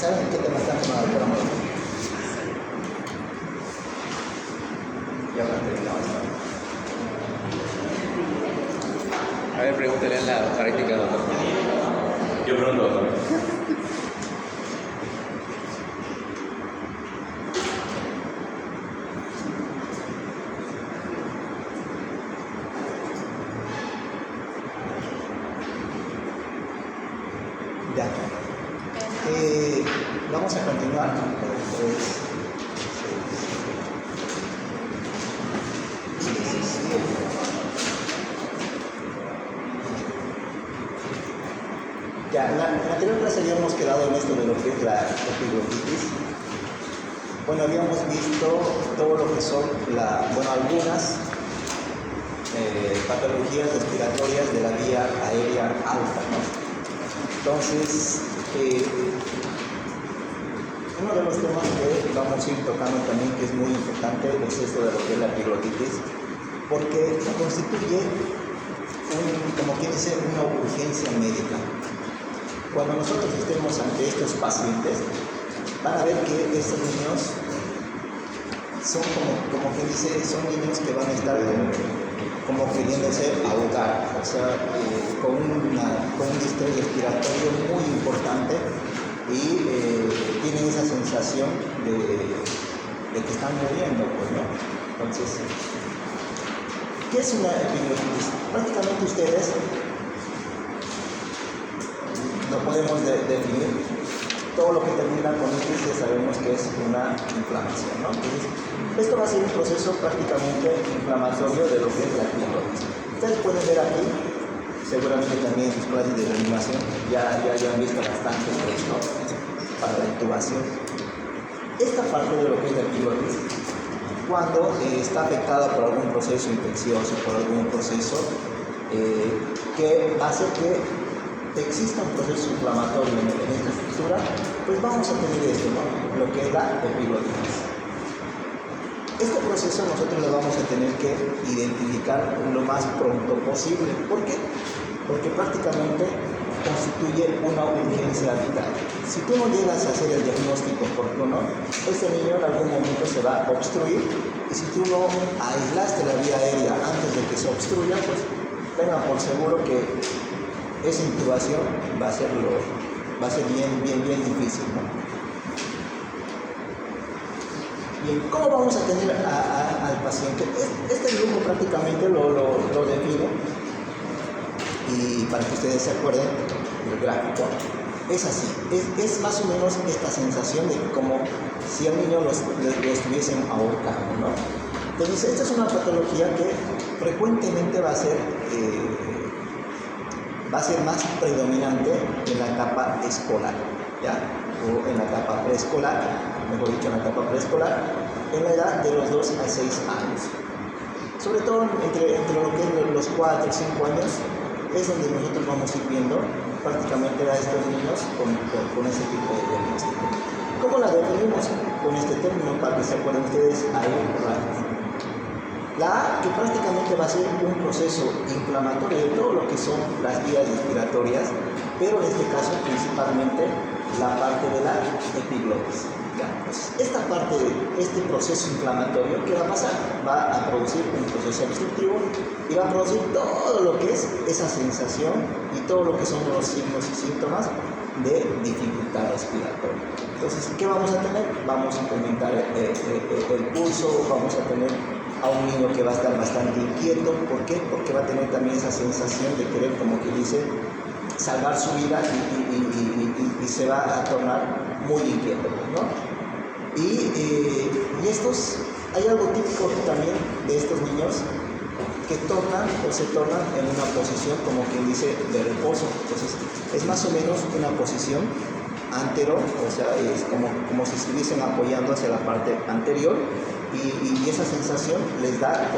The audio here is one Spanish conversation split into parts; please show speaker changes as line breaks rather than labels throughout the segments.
¿Saben qué tema están tomando por amor? Ya habrán terminado esto.
A ver, pregúntale a la práctica, doctor.
Yo pregunto, doctor.
Ya. Vamos a continuar. Ya, en la anterior clase habíamos quedado en esto de lo que es la epiglotitis. Bueno, habíamos visto todo lo que son algunas patologías respiratorias de la vía aérea alta, ¿no? Entonces, uno de los temas que vamos a ir tocando también, que es muy importante, es esto de lo que es la epiglotitis, porque constituye, como quien dice, una urgencia médica. Cuando nosotros estemos ante estos pacientes, van a ver que estos niños son como quien dice, son niños que van a estar como queriéndose ahogar, o sea, con un distrés respiratorio muy importante y tienen esa sensación de que están muriendo, pues, ¿no? Entonces, ¿qué es una epiglotitis? Prácticamente ustedes no podemos definir. Todo lo que termina con itis ya sabemos que es una inflamación, ¿no? Entonces, esto va a ser un proceso prácticamente inflamatorio de lo que es la epiglotitis. Ustedes pueden ver aquí, seguramente también en sus clases de reanimación ya han visto bastante esto, ¿no? Para la intubación. Esta parte de lo que es la epiglotitis, cuando está afectada por algún proceso infeccioso, por algún proceso que hace que exista un proceso inflamatorio en esta estructura, pues vamos a tener esto, ¿no? Lo que es la epiglotitis. Este proceso nosotros lo vamos a tener que identificar lo más pronto posible. ¿Por qué? Porque prácticamente constituye una urgencia vital. Si tú no llegas a hacer el diagnóstico oportuno, este niño en algún momento se va a obstruir, y si tú no aislaste la vía aérea antes de que se obstruya, pues tengan por seguro que esa intubación va a ser bien difícil, ¿no? Bien, ¿cómo vamos a tener al paciente? Este grupo prácticamente lo define, y para que ustedes se acuerden del gráfico, es así, es más o menos esta sensación de como si al niño lo estuviesen ahorcando, ¿no? Entonces, esta es una patología que frecuentemente va a ser más predominante en la etapa escolar, ¿ya? O en la etapa preescolar, mejor dicho, en la etapa preescolar, en la edad de los 2 a 6 años. Sobre todo entre lo que es los 4 y 5 años, es donde nosotros vamos a ir viendo prácticamente a estos niños con ese tipo de diagnóstico. ¿Cómo la definimos? Con este término, para que se acuerden ustedes, aerragia. La A, que prácticamente va a ser un proceso inflamatorio de todo lo que son las vías respiratorias, pero en este caso principalmente la parte de la epiglotis. Entonces, esta parte de este proceso inflamatorio, ¿qué va a pasar? Va a producir un proceso obstructivo y va a producir todo lo que es esa sensación y todo lo que son los signos y síntomas de dificultad respiratoria. Entonces, ¿qué vamos a tener? Vamos a incrementar el pulso, vamos a tener a un niño que va a estar bastante inquieto. ¿Por qué? Porque va a tener también esa sensación de querer, como que dice, salvar su vida y se va a tornar muy inquieto, ¿no? Hay algo típico también de estos niños que se tornan en una posición, como quien dice, de reposo. Entonces, es más o menos una posición antero, o sea, es como si estuviesen apoyando hacia la parte anterior, y esa sensación les da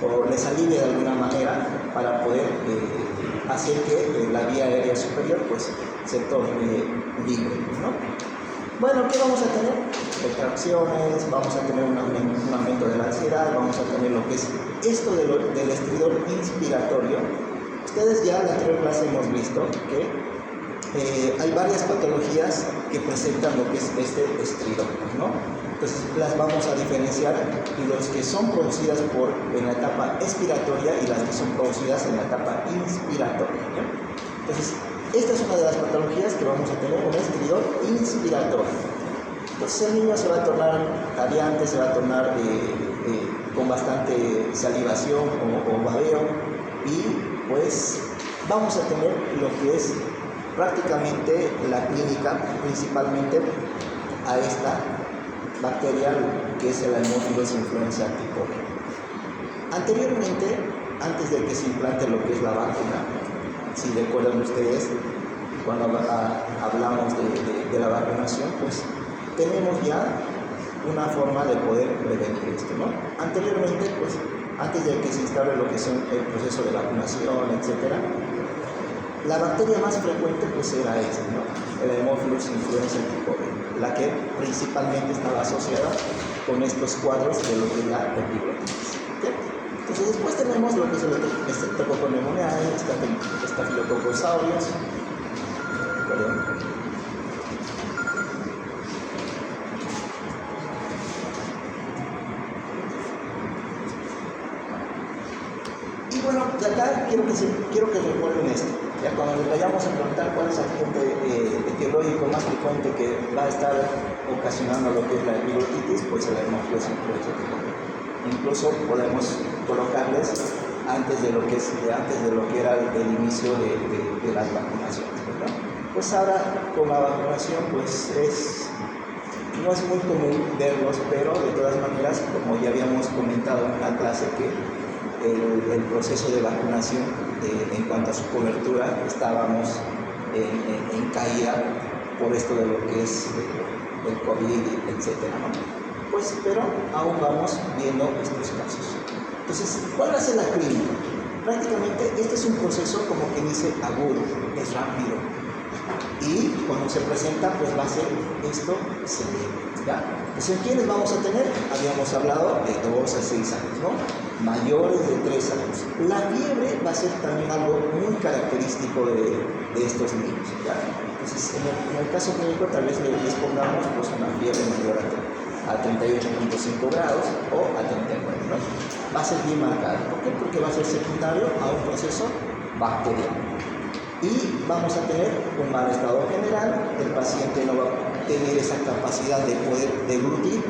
o les alivia de alguna manera para poder hacer que la vía aérea superior pues se torne libre, ¿no? Bueno, ¿qué vamos a tener? Retracciones, vamos a tener un aumento de la ansiedad, vamos a tener lo que es esto del estridor inspiratorio. Ustedes ya en la anterior clase hemos visto que hay varias patologías que presentan lo que es este estridor, ¿no? Entonces las vamos a diferenciar, los que son producidas en la etapa expiratoria y las que son producidas en la etapa inspiratoria, ¿no? Entonces, esta es una de las patologías que vamos a tener, un estridor inspiratorio. Entonces el niño se va a tornar jadeante, se va a tornar con bastante salivación o babeo, y pues vamos a tener lo que es prácticamente la clínica, principalmente a esta bacteria que es el Haemophilus influenza tipo B. Anteriormente, antes de que se implante lo que es la vacuna, si recuerdan ustedes, cuando hablamos de la vacunación, pues tenemos ya una forma de poder prevenir esto, ¿no? Anteriormente, pues, antes de que se instale lo que son el proceso de vacunación, etcétera, la bacteria más frecuente pues era esta, ¿no? El Haemophilus influenza tipo B, la que principalmente estaba asociada con estos cuadros de lo que es la epiglotitis. ¿Okay? Entonces después tenemos lo que es el Streptococcus pneumoniae, Staphylococcus aureus, perdón. Y bueno, de acá quiero que recuerden esto. Ya cuando les vayamos a preguntar cuál es el agente etiológico más frecuente que va a estar ocasionando lo que es la epiglotitis, pues el Haemophilus influenza tipo B. Incluso podemos colocarles antes de lo que era el inicio de las vacunaciones, ¿verdad? Pues ahora con la vacunación pues no es muy común verlos, pero de todas maneras, como ya habíamos comentado en la clase, que el proceso de vacunación en cuanto a su cobertura estábamos en caída por esto de lo que es el COVID, etcétera, ¿no? Pues, pero aún vamos viendo estos casos. Entonces, ¿cuál va a ser la clínica? Prácticamente este es un proceso, como que dice, agudo, es rápido. Y cuando se presenta, pues va a ser esto severo, ¿ya? Pues en quiénes vamos a tener, habíamos hablado de 2 a 6 años, ¿no? Mayores de 3 años. La fiebre va a ser también algo muy característico de estos niños, ¿ya? Entonces, en el caso clínico, tal vez les pongamos pues, una fiebre mayor a 38.5 grados o a 39, ¿no? Va a ser bien marcado. ¿Por qué? Porque va a ser secundario a un proceso bacteriano. Y vamos a tener un mal estado general, el paciente no va a tener esa capacidad de poder deglutir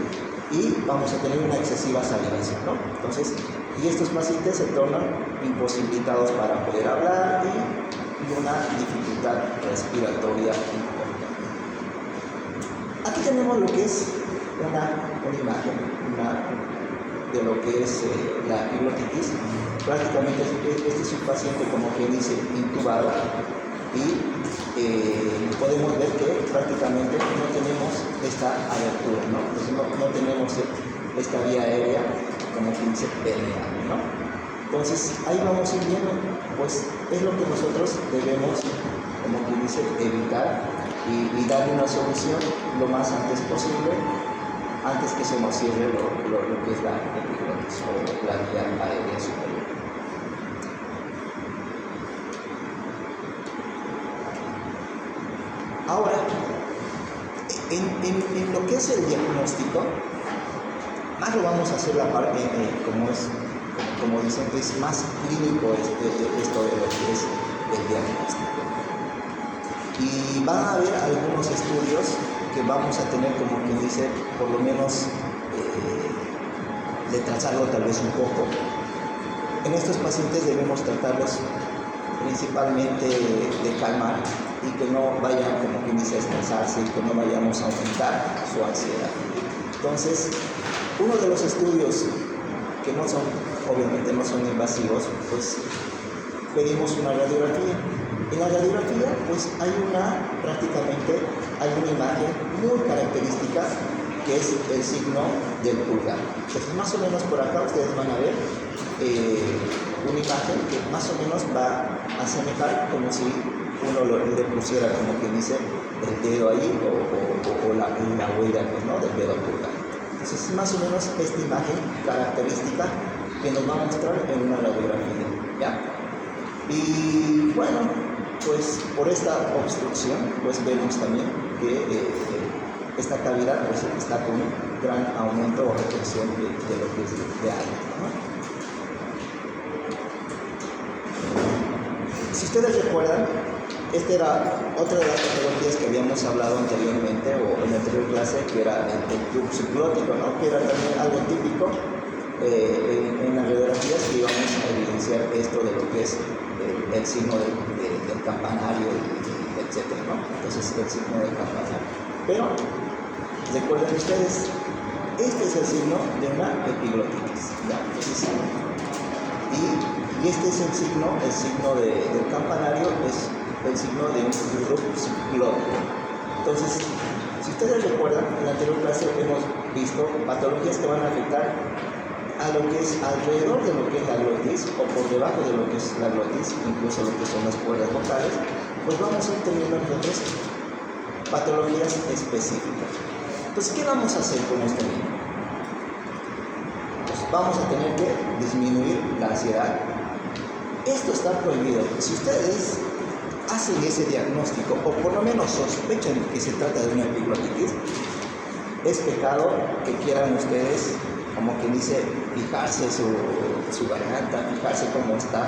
y vamos a tener una excesiva salivación, ¿no? Entonces, y estos pacientes se tornan imposibilitados para poder hablar y una dificultad respiratoria importante. Aquí tenemos lo que es una imagen de lo que es la epiglotitis. Prácticamente este es un paciente, como quien dice, intubado, y podemos ver que prácticamente no tenemos esta abertura, ¿no? Entonces no tenemos esta vía aérea, como quien dice, permeable, ¿no? Entonces ahí vamos a ir viendo, pues es lo que nosotros debemos, como quien dice, evitar y darle una solución lo más antes posible, antes que se nos cierre lo que es la epiglotis o la vía aérea superior. Ahora, en lo que es el diagnóstico, más lo vamos a hacer la parte, como dicen, es más clínico esto de lo que es el diagnóstico. Y van a haber algunos estudios que vamos a tener, como quien dice, por lo menos de trazarlo tal vez un poco. En estos pacientes debemos tratarlos principalmente de calmar y que no vayan, como quien dice, a estresarse y que no vayamos a aumentar su ansiedad. Entonces, uno de los estudios que obviamente no son invasivos, pues pedimos una radiografía. En la radiografía, pues hay una imagen muy característica que es el signo del pulgar. Entonces, más o menos por acá ustedes van a ver una imagen que más o menos va a asemejar como si uno le pusiera, como quien dice, el dedo ahí o la huella, ¿no?, del dedo pulgar. Entonces, más o menos esta imagen característica que nos va a mostrar en una radiografía, ¿ya? Y bueno, pues por esta obstrucción, pues vemos también que esta cavidad pues está con un gran aumento o retención de lo que es de aire, ¿no? Si ustedes recuerdan, esta era otra de las patologías que habíamos hablado anteriormente o en la anterior clase, que era el tubo subglótico, ¿no? Que era también algo típico en las radiografías, que íbamos a evidenciar esto de lo que es el signo del campanario, etcétera, ¿no? Entonces, el signo del campanario. Pero, recuerden ustedes, este es el signo de una epiglotitis, ¿ya? Y este es el signo del campanario, es el signo de un tubo subglótico. Entonces, si ustedes recuerdan, en la anterior clase hemos visto patologías que van a afectar a lo que es alrededor de lo que es la glotis o por debajo de lo que es la glotis, incluso lo que son las cuerdas vocales, pues vamos a ir teniendo nosotros patologías específicas. Entonces, ¿qué vamos a hacer con este niño? Pues vamos a tener que disminuir la ansiedad. Esto está prohibido. Si ustedes hacen ese diagnóstico o por lo menos sospechan que se trata de una epiglotitis, es pecado que quieran ustedes, como quien dice, fijarse su garganta, fijarse cómo están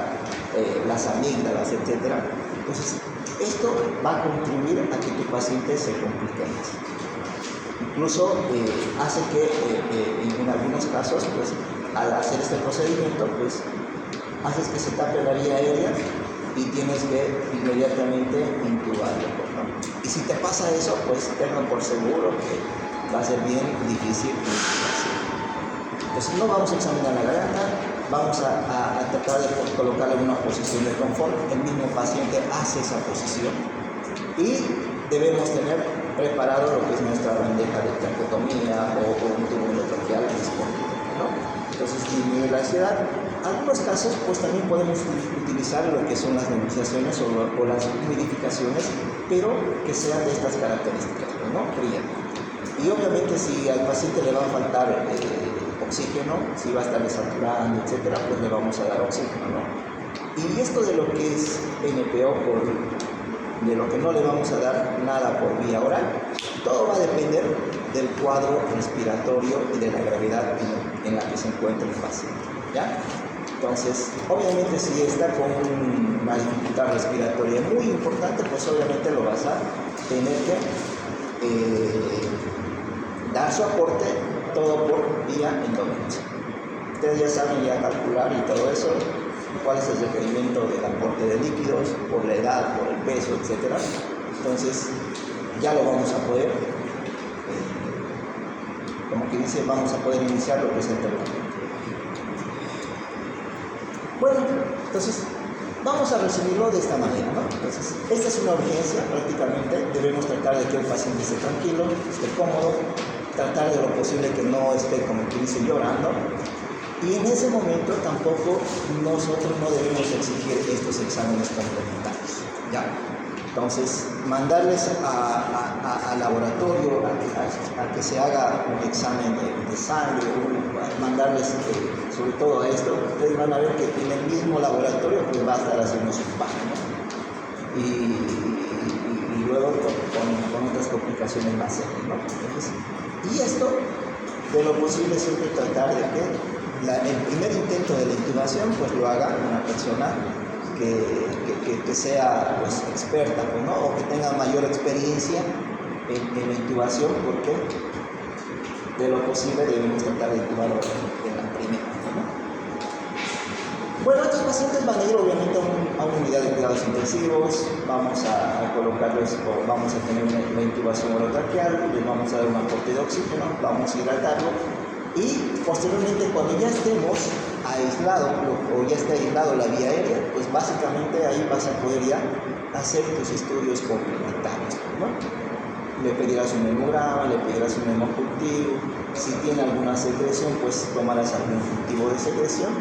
las amígdalas, etc. Entonces, esto va a contribuir a que tu paciente se complique más. Incluso hace que en algunos casos, pues, al hacer este procedimiento, pues, haces que se tape la vía aérea y tienes que inmediatamente intubarlo, ¿no? Y si te pasa eso, pues tenlo por seguro que va a ser bien difícil. Entonces no vamos a examinar la garganta, vamos a tratar de colocarle en una posición de confort. El mismo paciente hace esa posición y debemos tener preparado lo que es nuestra bandeja de traqueotomía o un tubo endotraqueal disponible, ¿no? Entonces disminuir la ansiedad. En algunos casos pues también podemos utilizar lo que son las nebulizaciones o las humidificaciones, pero que sean de estas características, ¿no? Fría. Y obviamente si al paciente le va a faltar oxígeno, si va a estar desaturando, etcétera, pues le vamos a dar oxígeno, ¿no? Y esto de lo que es NPO, de lo que no le vamos a dar nada por vía oral, todo va a depender del cuadro respiratorio y de la gravedad en la que se encuentra el paciente, ¿ya? Entonces, obviamente si está con una dificultad respiratoria muy importante, pues obviamente lo vas a tener que dar su aporte todo por vía endovenosa. Ustedes ya saben ya calcular y todo eso, cuál es el requerimiento del aporte de líquidos, por la edad, por el peso, etc. Entonces, ya lo vamos a poder, como que dice, vamos a poder iniciar lo que es el tratamiento. Bueno, entonces, vamos a resumirlo de esta manera, ¿no? Entonces, esta es una urgencia, prácticamente, debemos tratar de que el paciente esté tranquilo, esté cómodo, tratar de lo posible que no esté, como que dice, llorando. Y en ese momento tampoco nosotros no debemos exigir estos exámenes complementarios, ¿ya? Entonces, mandarles al laboratorio a que se haga un examen de sangre, mandarles sobre todo a esto, ustedes van a ver que en el mismo laboratorio pues va a estar haciendo su PAC, ¿no? Y luego con otras complicaciones más serias, ¿no? Entonces, y esto, de lo posible, siempre tratar de que el primer intento de la intubación pues lo haga una persona que sea pues experta, pues, ¿no? O que tenga mayor experiencia en la intubación, porque de lo posible debemos tratar de intubarlo en la primera, ¿no? Bueno, estos pacientes van a ir obviamente a una unidad de cuidados intensivos, vamos a colocarles o vamos a tener una intubación orotraqueal, les vamos a dar un aporte de oxígeno, vamos a hidratarlo. Y posteriormente, cuando ya estemos aislados o ya esté aislado la vía aérea, pues básicamente ahí vas a poder ya hacer tus estudios complementarios, ¿no? Le pedirás un hemograma, le pedirás un hemocultivo, si tiene alguna secreción, pues tomarás algún cultivo de secreción,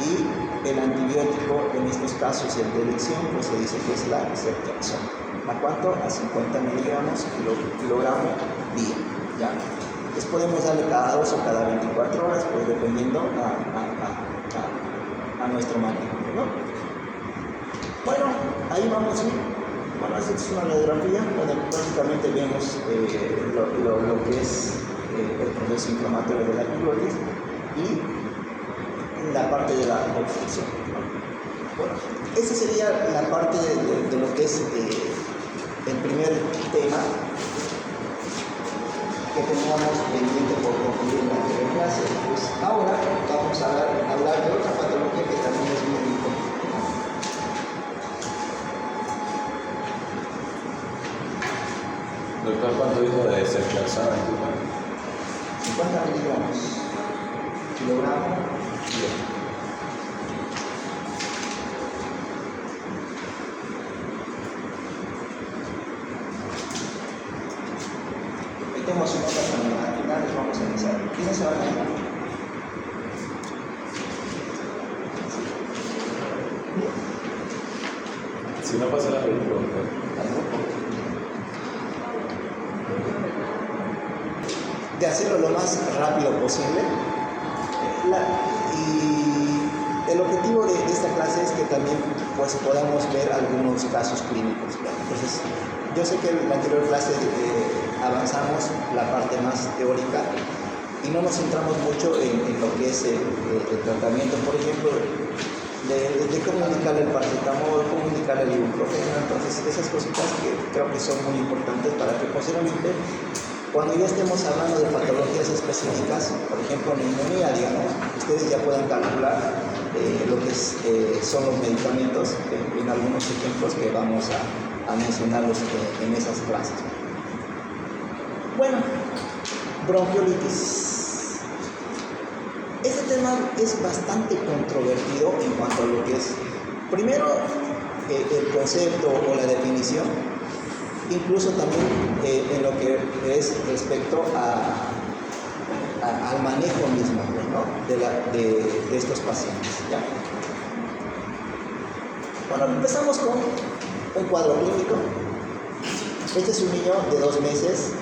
y el antibiótico en estos casos, el de elección, pues se dice que es la ceftriaxona. ¿A cuánto? A 50 miligramos kilogramo día, ¿ya? Pues podemos darle cada 2 o cada 24 horas, pues dependiendo a nuestro manejo, ¿no? Bueno, ahí vamos a ir. Bueno, esta es una radiografía donde básicamente vemos lo que es el proceso inflamatorio de la epiglottis y la parte de la obstrucción. Bueno, esa sería la parte de lo que es el primer tema que teníamos pendiente por concluir en la anterior clase. Pues ahora vamos a hablar de otra patología que también es muy importante.
Doctor, ¿cuánto dijo de ceftriaxona en tu mano?
50 miligramos kilogramo. Bien. Tenemos una nota también, al final les vamos a iniciar. ¿Quiénes se van a ir?
Si no pasa la película,
Al grupo. De hacerlo lo más rápido posible. Y el objetivo de esta clase es que también pues, podamos ver algunos casos clínicos. Entonces, yo sé que en la anterior clase avanzamos la parte más teórica y no nos centramos mucho en lo que es el tratamiento, por ejemplo, de cómo indicar el paracetamol, cómo indicar el ibuprofeno. Entonces, esas cositas que creo que son muy importantes para que posteriormente, cuando ya estemos hablando de patologías específicas, por ejemplo, neumonía, digamos, ustedes ya puedan calcular lo que son los medicamentos en algunos ejemplos que vamos a mencionarlos en esas clases. Bueno, bronquiolitis. Este tema es bastante controvertido en cuanto a lo que es, primero, el concepto o la definición, incluso también en lo que es respecto al manejo mismo, ¿no? de estos pacientes. ¿Ya? Bueno, empezamos con un cuadro clínico. Este es un niño de 2 meses,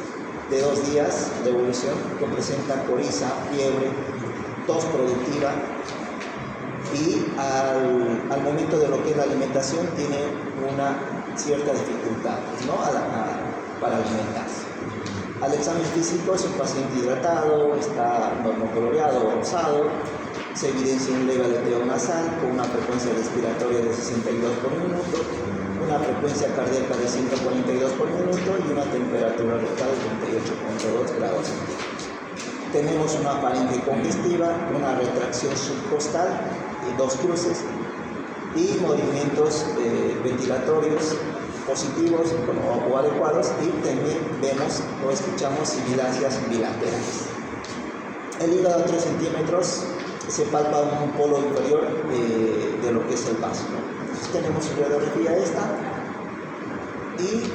de 2 días de evolución, que presenta coriza, fiebre, tos productiva y al momento de lo que es la alimentación tiene una cierta dificultad, ¿no? para alimentarse. Al examen físico es un paciente hidratado, está normocoloreado o rosado, se evidencia un leve aleteo nasal con una frecuencia respiratoria de 62 por minuto, una frecuencia cardíaca de 142 por minuto y una temperatura rectal de 38.2 grados centígrados. Tenemos una faringe congestiva, una retracción subcostal y 2 cruces y movimientos ventilatorios positivos o adecuados, y también vemos o escuchamos sibilancias bilaterales. El hígado a 3 centímetros, se palpa un polo inferior de lo que es el vaso. Entonces tenemos su radiografía esta y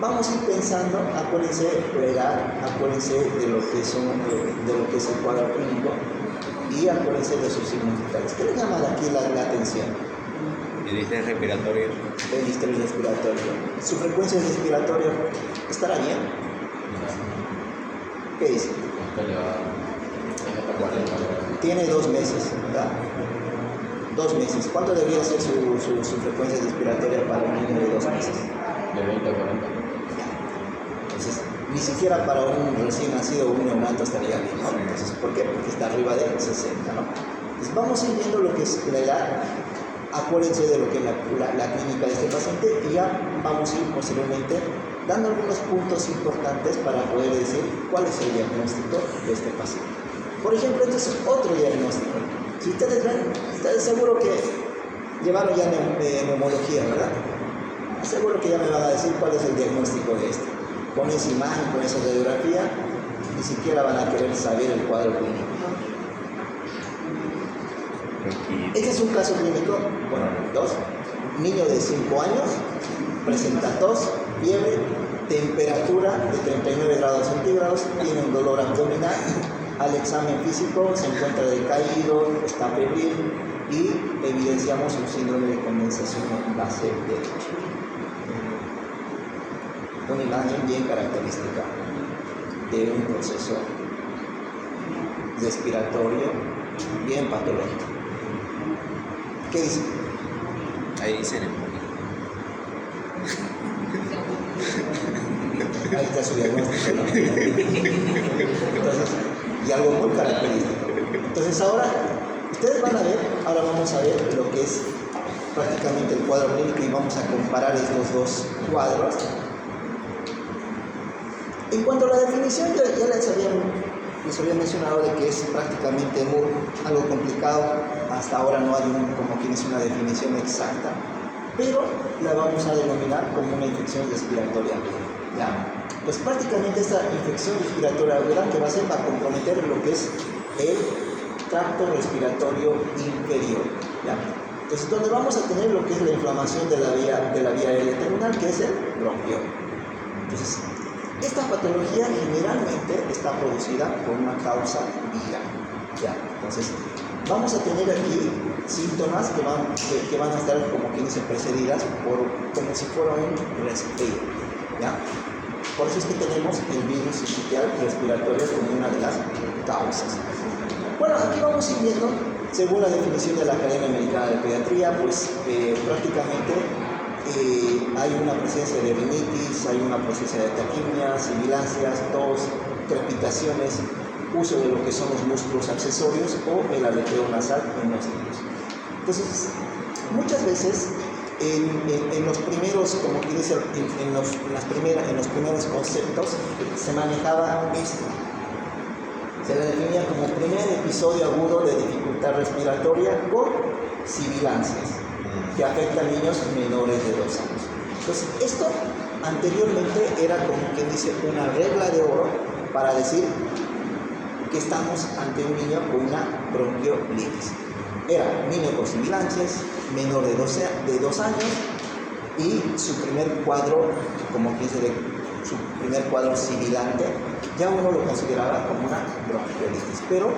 vamos a ir pensando, acuérdense la edad, acuérdense de lo que es el cuadro clínico y acuérdense de sus signos vitales. ¿Qué le llama de aquí la atención?
El estrés respiratorio.
El estrés respiratorio. Su frecuencia respiratoria estará bien. ¿Qué dice? Tiene 2 meses, ¿verdad? 2 meses. ¿Cuánto debería ser su frecuencia respiratoria para un niño de 2 meses?
De 20 a 40.
Entonces, ni siquiera para un recién nacido o un neonato estaría bien, ¿no? Entonces, ¿por qué? Porque está arriba de 60, ¿no? Entonces, vamos a ir viendo lo que es la edad. Acuérdense de lo que es la clínica de este paciente y ya vamos a ir posteriormente dando algunos puntos importantes para poder decir cuál es el diagnóstico de este paciente. Por ejemplo, este es otro diagnóstico. Si ustedes ven, ustedes seguro que llevaron ya neumología, ¿verdad? Seguro que ya me van a decir cuál es el diagnóstico de este. Con esa imagen, con esa radiografía, ni siquiera van a querer saber el cuadro clínico. Este es un caso clínico, bueno, 2, niño de 5 años, presenta tos, fiebre, temperatura de 39 grados centígrados, tiene un dolor abdominal, al examen físico se encuentra decaído, está febril y evidenciamos un síndrome de condensación en base derecha. Una imagen bien característica de un proceso respiratorio bien patológico. ¿Qué dice?
Ahí dice neumonía.
Ahí está su diagnóstico, ¿no? Entonces, y algo muy característico. Entonces ahora, ustedes van a ver, ahora vamos a ver lo que es prácticamente el cuadro clínico y vamos a comparar estos dos cuadros. En cuanto a la definición, ya les había mencionado de que es prácticamente algo complicado. Hasta ahora no hay como quien dice una definición exacta, pero la vamos a denominar como una infección respiratoria aguda, ¿ya? Pues prácticamente esta infección respiratoria aguda que va a comprometer lo que es el tracto respiratorio inferior, ¿ya? Entonces, donde vamos a tener lo que es la inflamación de la vía aérea terminal, que es el bronquio. Entonces, esta patología generalmente está producida por una causa viral, ¿ya? Entonces, vamos a tener aquí síntomas que van a estar como quien dice precedidas como si fuera un resfrío, ¿ya? Por eso es que tenemos el virus sincitial respiratorio como una de las causas. Bueno, aquí vamos a ir viendo, según la definición de la Academia Americana de Pediatría, pues prácticamente hay una presencia de rinitis, hay una presencia de taquimia, sibilancias, tos, crepitaciones, uso de lo que son los músculos accesorios o el aleteo nasal en los niños. Entonces, muchas veces en los primeros, como que dice, en los primeros conceptos se manejaba esto. Se le definía como primer episodio agudo de dificultad respiratoria con sibilancias que afecta a niños menores de 2 años. Entonces, esto anteriormente era como quien dice una regla de oro para decir que estamos ante un niño con una bronquiolitis. Era niño con sibilancias, menor de 2 años y su primer cuadro, como quien dice, su primer cuadro sibilante, ya uno lo consideraba como una bronquiolitis. Pero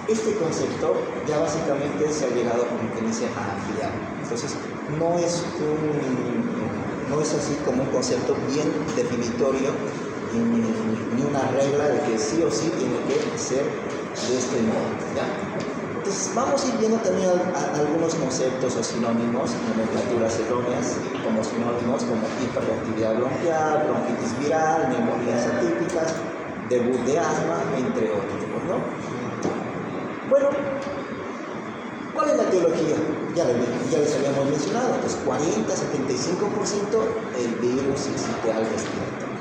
este concepto ya básicamente se ha llegado, como quien dice, a ampliar. Entonces, no es así como un concepto bien definitorio ni una regla de que sí o sí tiene que ser de este modo, ¿ya? Entonces, vamos a ir viendo también algunos conceptos o sinónimos, nomenclaturas erróneas, como sinónimos como hiperreactividad bronquial, bronquitis viral, neumonías atípicas, debut de asma, entre otros, ¿no? Bueno, ¿cuál es la etiología? Ya les habíamos mencionado, pues 40-75% el virus sincitial respiratorio.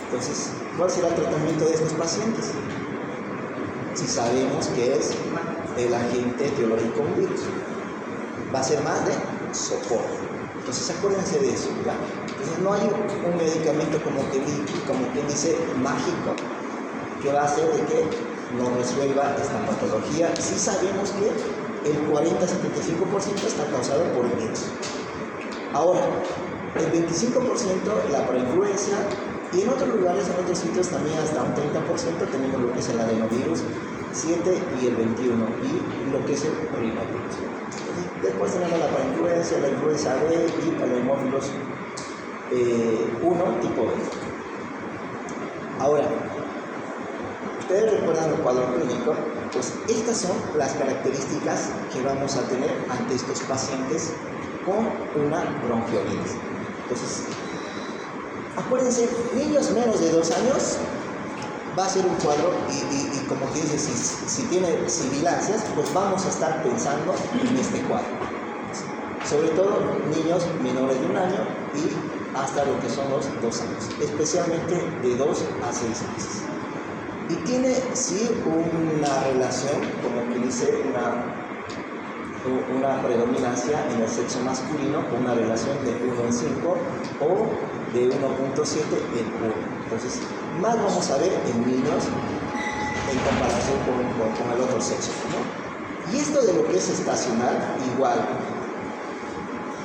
Entonces, ¿cuál será el tratamiento de estos pacientes? Si sabemos que es el agente etiológico un virus, va a ser más de soporte. Entonces, acuérdense de eso, ¿ya? Entonces, no hay un medicamento como quien dice mágico que va a hacer de que nos resuelva esta patología. Sí sabemos que el 40-75% está causado por el virus. Ahora, el 25% la parainfluencia, y en otros lugares, en otros sitios también hasta un 30% tenemos lo que es el adenovirus 7 y el 21 y lo que es el rinovirus. Después tenemos la parainfluencia, la influenza B y el hemófilos 1 tipo B. Ahora, ustedes recuerdan el cuadro clínico, pues estas son las características que vamos a tener ante estos pacientes con una bronquiolitis. Entonces, acuérdense, niños menos de 2 años va a ser un cuadro y como que dice, si tiene sibilancias, pues vamos a estar pensando en este cuadro. Sobre todo niños menores de 1 año y hasta lo que son los 2 años, especialmente de 2 a 6 meses. Y tiene sí una relación, como que dice, una predominancia en el sexo masculino, con una relación de 1 en 5 o de 1.7 en 1. Entonces, más vamos a ver en niños en comparación con el otro sexo, ¿no? Y esto de lo que es estacional, igual,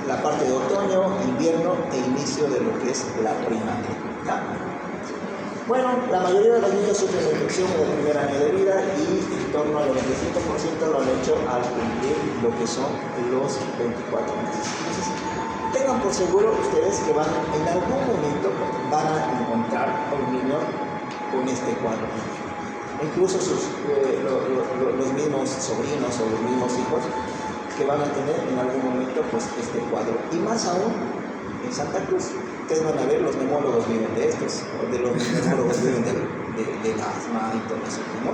la parte de otoño, invierno e inicio de lo que es la primavera, ¿ya? Bueno, la mayoría de los niños sufren la infección en el primer año de vida y en torno al 95% lo han hecho al cumplir lo que son los 24 meses. Entonces, tengan por seguro ustedes que en algún momento van a encontrar a un niño con este cuadro. Incluso los mismos sobrinos o los mismos hijos que van a tener en algún momento pues este cuadro. Y más aún en Santa Cruz. Ustedes van a ver, los neumólogos viven de estos, o de los neumólogos viven del asma y todo eso, ¿no?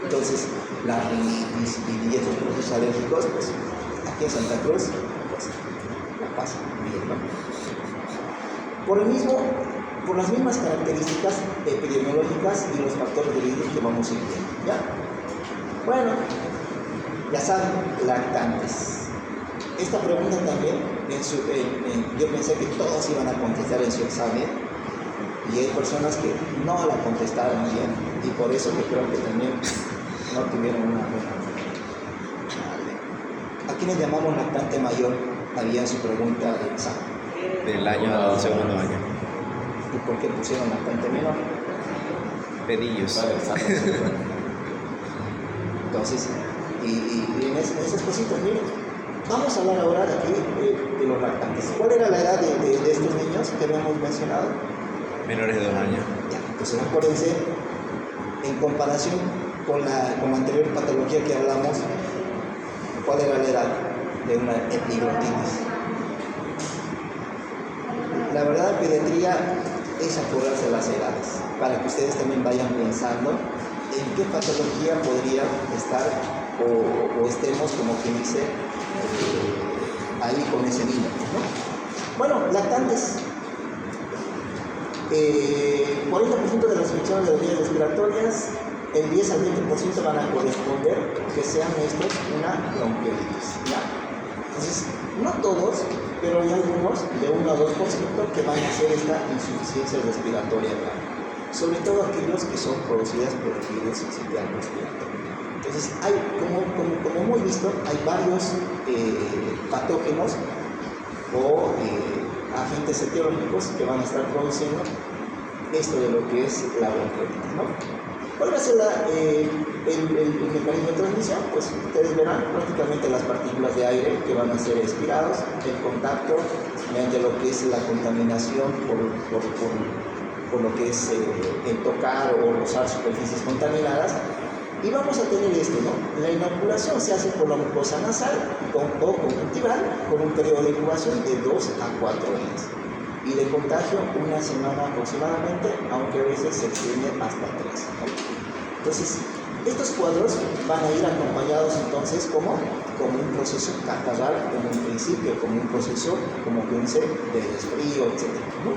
Entonces, la rinitis y estos procesos alérgicos, pues aquí en Santa Cruz, pues la pasan bien, ¿no? Por las mismas características epidemiológicas y los factores de riesgo que vamos a ir viendo, ¿ya? Bueno, ya saben, lactantes. Esta pregunta también, yo pensé que todos iban a contestar en su examen y hay personas que no la contestaron bien y por eso que creo que también no tuvieron una buena. ¿A quién le llamamos lactante mayor? Había en su pregunta de examen.
Del año, segundo año.
¿Y por qué pusieron lactante menor?
Pedillos.
Vale, exacto.
Entonces, y en esas cositas, miren, vamos a hablar ahora de aquí de los lactantes. ¿Cuál era la edad de estos niños que habíamos mencionado?
Menores de 2 años.
Ya, entonces acuérdense, en comparación con la anterior patología que hablamos, ¿cuál era la edad de una epiglotitis? La verdad, en pediatría es acordarse las edades, para que ustedes también vayan pensando en qué patología podría estar o estemos, como quien dice, ahí con ese niño, ¿no? Bueno, lactantes. 40% de las infecciones de las vías respiratorias, el 10 al 20% van a corresponder que sean estos una bronquiolitis, ¿ya? Entonces, no todos, pero hay algunos de 1 a 2% que van a hacer esta insuficiencia respiratoria grave, sobre todo aquellos que son producidas por el virus sincitial respiratorio. Entonces, hay, como hemos visto, hay varios patógenos o agentes etiológicos que van a estar produciendo esto de lo que es la bronquiolitis, ¿no? ¿Cuál va a ser el mecanismo de transmisión? Pues ustedes verán prácticamente las partículas de aire que van a ser expirados, el contacto mediante lo que es la contaminación por lo que es el tocar o rozar superficies contaminadas. Y vamos a tener esto, ¿no? La inoculación se hace por la mucosa nasal o conjuntival con un periodo de incubación de 2 a 4 días. Y de contagio una semana aproximadamente, aunque a veces se extiende hasta 3, ¿no? Entonces, estos cuadros van a ir acompañados entonces como un proceso catarral en un principio, como un proceso, como que dice, de resfrío, etc., ¿no?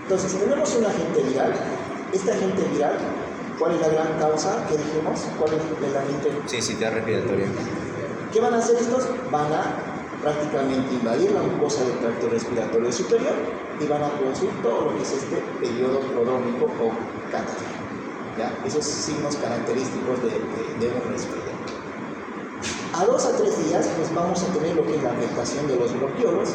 Entonces, tenemos un agente viral. Este agente viral, ¿cuál es la gran causa que dijimos? ¿Cuál es el agente?
Sincitial respiratoria.
¿Qué van a hacer estos? Van a prácticamente invadir la mucosa del tracto respiratorio superior y van a producir todo lo que es este periodo prodrómico o catarro, ¿ya? Esos signos característicos de un resfriado. A 2 a 3 días pues vamos a tener lo que es la afectación de los bronquiolos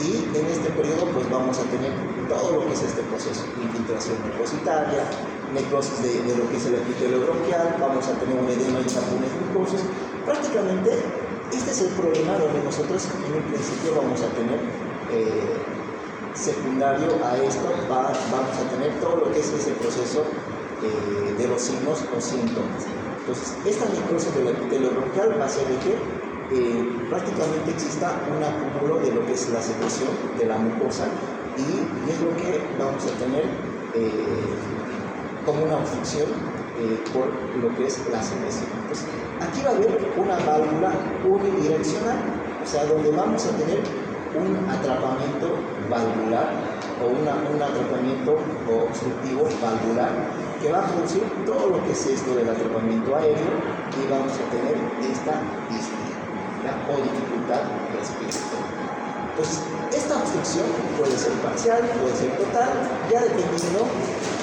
y en este periodo pues vamos a tener todo lo que es este proceso, infiltración mucositaria, necrosis de lo que es el epitelio bronquial, vamos a tener un edema y tapones mucosos. Prácticamente este es el problema donde nosotros en un principio vamos a tener secundario a esto, vamos a tener todo lo que es ese proceso de los signos o síntomas. Entonces, esta necrosis del epitelio bronquial va a ser de que prácticamente exista un acúmulo de lo que es la secreción de la mucosa y es lo que vamos a tener como una obstrucción por lo que es la secreción. Entonces, aquí va a haber una válvula unidireccional, o sea, donde vamos a tener un atrapamiento valvular o un atrapamiento obstructivo valvular que va a producir todo lo que es esto del atrapamiento aéreo y vamos a tener esta disnea o dificultad respiratoria. Entonces, esta obstrucción puede ser parcial, puede ser total, ya dependiendo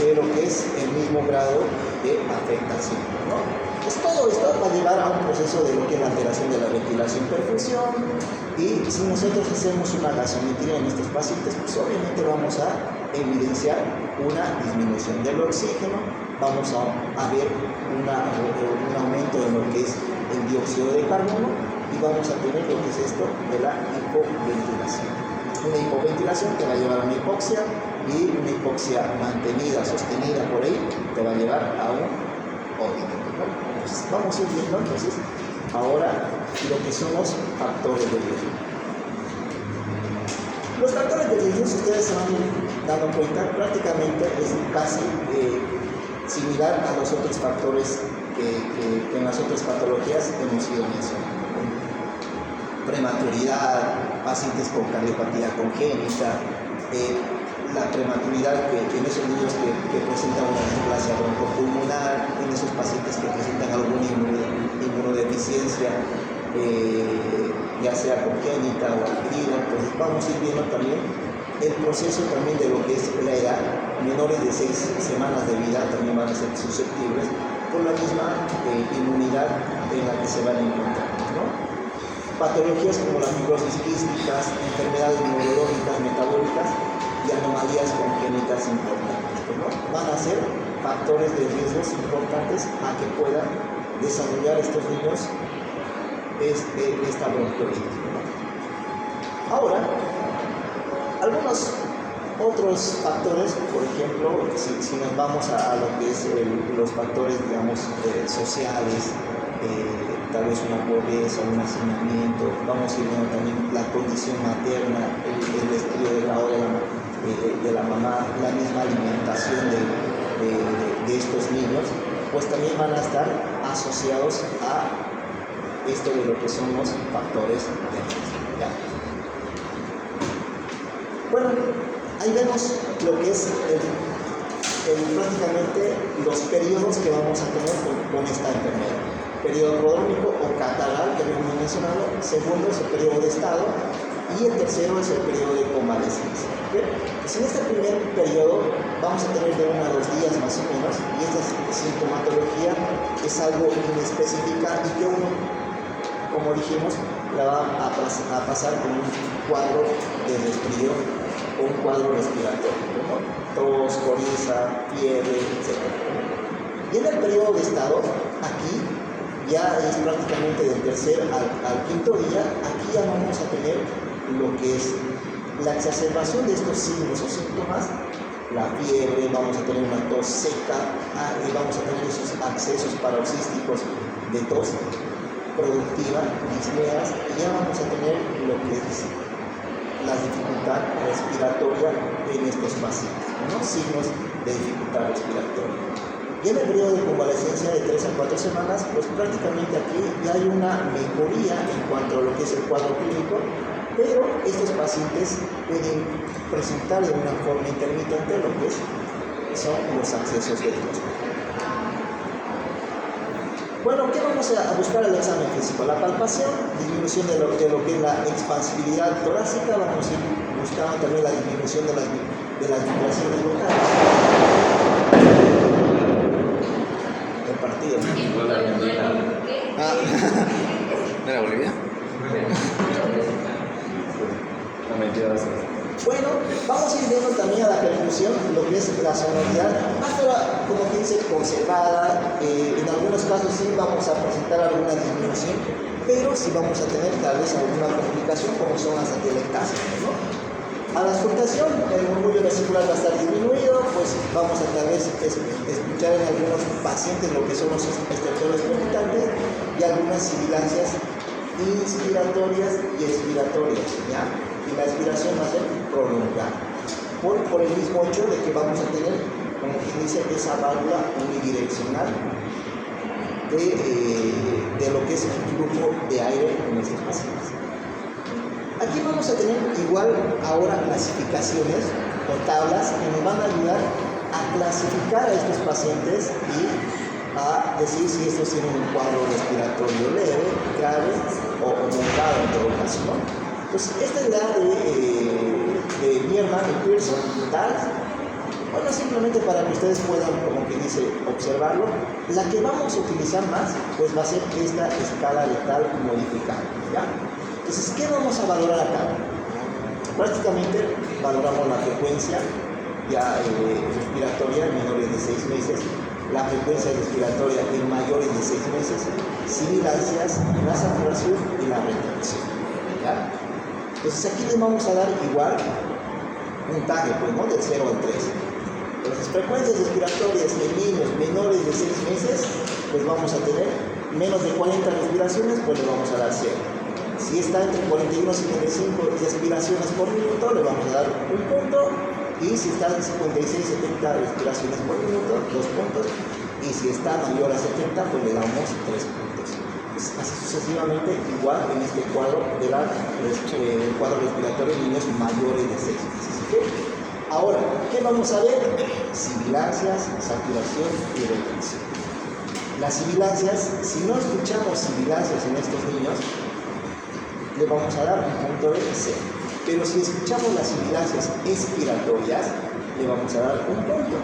de lo que es el mismo grado de afectación, ¿no? Pues todo esto va a llevar a un proceso de lo que es la alteración de la ventilación-perfusión y si nosotros hacemos una gasometría en estos pacientes, pues obviamente vamos a evidenciar una disminución del oxígeno, vamos a ver un aumento en lo que es el dióxido de carbono y vamos a tener lo que es esto de la hipoventilación. Una hipoventilación que va a llevar a una hipoxia y una hipoxia mantenida, sostenida por ahí, te va a llevar a un óbito, ¿no? Entonces, vamos a ir viendo entonces ahora lo que son los factores de riesgo. Los factores de riesgo, si ustedes se van dando cuenta, prácticamente es casi similar a los otros factores que en las otras patologías hemos ido mencionando. Prematuridad, pacientes con cardiopatía congénita, la prematuridad que en esos niños que presentan una displasia broncopulmonar, en esos pacientes que presentan alguna inmunodeficiencia, ya sea congénita o adquirida, pues vamos a ir viendo también el proceso también de lo que es la edad. Menores de 6 semanas de vida también van a ser susceptibles por la misma inmunidad en la que se van a encontrar, ¿no? Patologías como las fibrosis quísticas, enfermedades neurológicas, metabólicas y anomalías congénitas importantes, ¿no? Van a ser factores de riesgos importantes a que puedan desarrollar estos niños esta bronquiolitis, ¿no? Ahora, algunos otros factores, por ejemplo, si nos vamos a lo que es los factores, digamos, sociales, tal vez una pobreza, un hacinamiento, vamos a ir viendo también la condición materna, el estilo de grado de la mamá, la misma alimentación de estos niños, pues también van a estar asociados a esto de lo que son los factores de riesgo, ¿ya? Bueno, ahí vemos lo que es prácticamente los periodos que vamos a tener con esta enfermedad. Periodo prodrómico o catarral, que habíamos mencionado. Segundo es el periodo de estado. Y el tercero es el periodo de convalescencia. ¿Okay? Pues en este primer periodo vamos a tener de 1 a 2 días más o menos. Y esta sintomatología es algo inespecífica y que uno, como dijimos, la va a pasar con un cuadro de resfrío o un cuadro respiratorio, ¿no? Tos, coriza, fiebre, etc. Y en el periodo de estado, aquí ya es prácticamente del tercer al quinto día, aquí ya vamos a tener lo que es la exacerbación de estos signos o síntomas, la fiebre, vamos a tener una tos seca, y vamos a tener esos accesos paroxísticos de tos productiva, disneas, y ya vamos a tener lo que es la dificultad respiratoria en estos pacientes, ¿no? Signos de dificultad respiratoria. Y en el periodo de convalescencia de 3 a 4 semanas, pues prácticamente aquí ya hay una mejoría en cuanto a lo que es el cuadro clínico, pero estos pacientes pueden presentar de una forma intermitente lo que son los accesos de tos. Bueno, ¿qué vamos a buscar al examen físico? La palpación, disminución de lo que es la expansibilidad torácica, vamos a ir buscando también la disminución de las vibraciones locales. El partido.
¿De la Bolivia?
No me entiendas.
Bueno, vamos a ir viendo también a la percusión, lo que es la sonoridad, pero como que dice conservada, en algunos casos sí vamos a presentar alguna disminución, pero sí vamos a tener tal vez alguna complicación como son las atelectasias, ¿no? A la auscultación, el murmullo vesicular va a estar disminuido, pues vamos a tal vez escuchar en algunos pacientes lo que son los estertores percutantes y algunas sibilancias inspiratorias y expiratorias, ¿ya? Y la expiración va a ser prolongada por el mismo hecho de que vamos a tener, como quien dice, esa válvula unidireccional de lo que es el flujo de aire en estos pacientes. Aquí vamos a tener igual ahora clasificaciones o tablas que nos van a ayudar a clasificar a estos pacientes y a decir si estos tienen un cuadro respiratorio leve, grave o moderado en todo caso, ¿no? Pues esta es la de Bierman y Pearson, tal. Bueno, simplemente para que ustedes puedan, como que dice, observarlo. La que vamos a utilizar más, pues va a ser esta escala de tal modificada, ¿ya? Entonces, ¿qué vamos a valorar acá? Prácticamente valoramos la frecuencia ya respiratoria en menores de 6 meses, la frecuencia respiratoria en mayores de 6 meses, sibilancias, la saturación y la retención, ¿ya? Entonces aquí les vamos a dar igual puntaje, pues, ¿no? Del 0 al 3. Entonces, frecuencias respiratorias en niños menores de 6 meses, pues vamos a tener menos de 40 respiraciones, pues le vamos a dar 0. Si está entre 41 y 55 respiraciones por minuto, le vamos a dar un punto. Y si está en 56 70 respiraciones por minuto, 2 puntos. Y si está mayor a 70, pues le damos 3 puntos. Pues así sucesivamente, igual en este cuadro del cuadro respiratorio en niños mayores de 6 meses. ¿Okay? Ahora, ¿qué vamos a ver? Sibilancias, saturación y retención. Las sibilancias, si no escuchamos sibilancias en estos niños, le vamos a dar un punto de 0. Pero si escuchamos las sibilancias expiratorias, le vamos a dar un punto.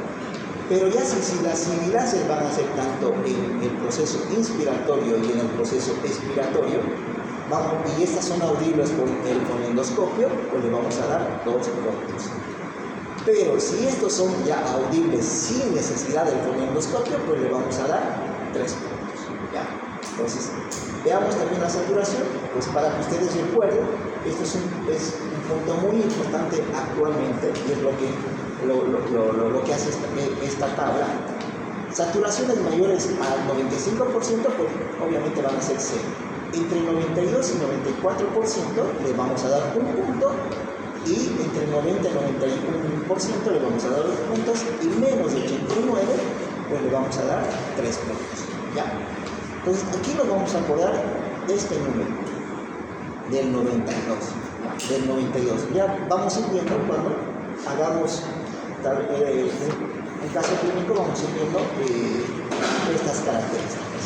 Pero ya si las sibilancias van a ser tanto en el proceso inspiratorio y en el proceso expiratorio, y estas son audibles por el fonendoscopio, pues le vamos a dar 2 puntos. Pero si estos son ya audibles sin necesidad del fonendoscopio, pues le vamos a dar 3 puntos. ¿Ya? Entonces, veamos también la saturación, pues para que ustedes recuerden, esto es un punto muy importante actualmente y es lo que hace esta tabla. Saturaciones mayores al 95%, pues obviamente van a ser 0. Entre 92 y 94% le vamos a dar un punto, y entre 90 y 91% le vamos a dar 2 puntos, y menos de 89 pues le vamos a dar 3 puntos. ¿Ya? Entonces aquí nos vamos a acordar de este número del 92. Ya vamos a ir viendo cuando hagamos un caso clínico, vamos a ir viendo estas características.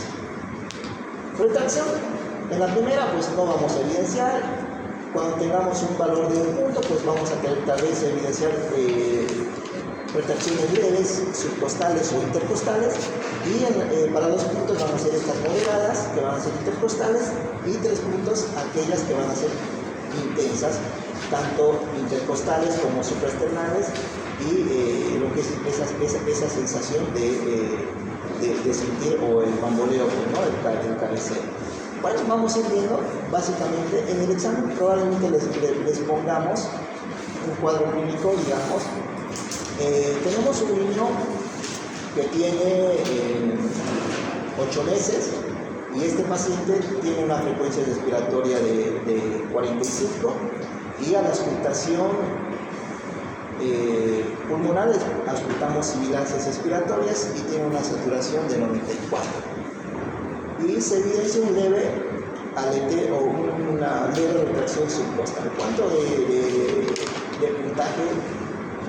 Retracción, en la primera pues no vamos a evidenciar. Cuando tengamos un valor de un punto, pues vamos a tal vez evidenciar retracciones leves, subcostales o intercostales, y para 2 puntos van a ser estas moderadas, que van a ser intercostales, y 3 puntos aquellas que van a ser intensas, tanto intercostales como supraesternales, y lo que es esa sensación de sentir o el bamboleo, ¿no? el cabeceo. Bueno, vamos a ir viendo, básicamente, en el examen probablemente les pongamos un cuadro clínico, digamos. Tenemos un niño que tiene 8 meses y este paciente tiene una frecuencia respiratoria de 45 y a la auscultación pulmonar auscultamos sibilancias expiratorias y tiene una saturación de 94. Y se evidencia un leve alete o una leve retracción subcostal. ¿Cuánto de puntaje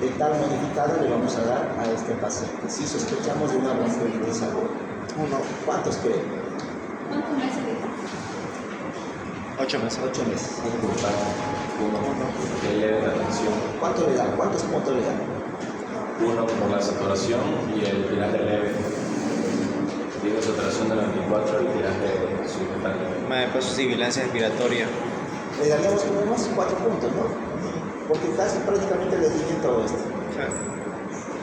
de tal modificado le vamos a dar a este paciente? Si sospechamos de una bronquiolitis aguda. ¿Cuántos creen?
¿Cuántos meses de
8 meses.
8 meses.
Uno, que leve la tensión.
¿Cuánto le dan? ¿Cuántos puntos le dan?
1 por la saturación y el tiraje leve. Digo saturación de 24 y tiraje subcostal leve.
Pues sibilancia respiratoria.
Le daríamos como unos 4 puntos, ¿no? Porque casi prácticamente les dije todo esto.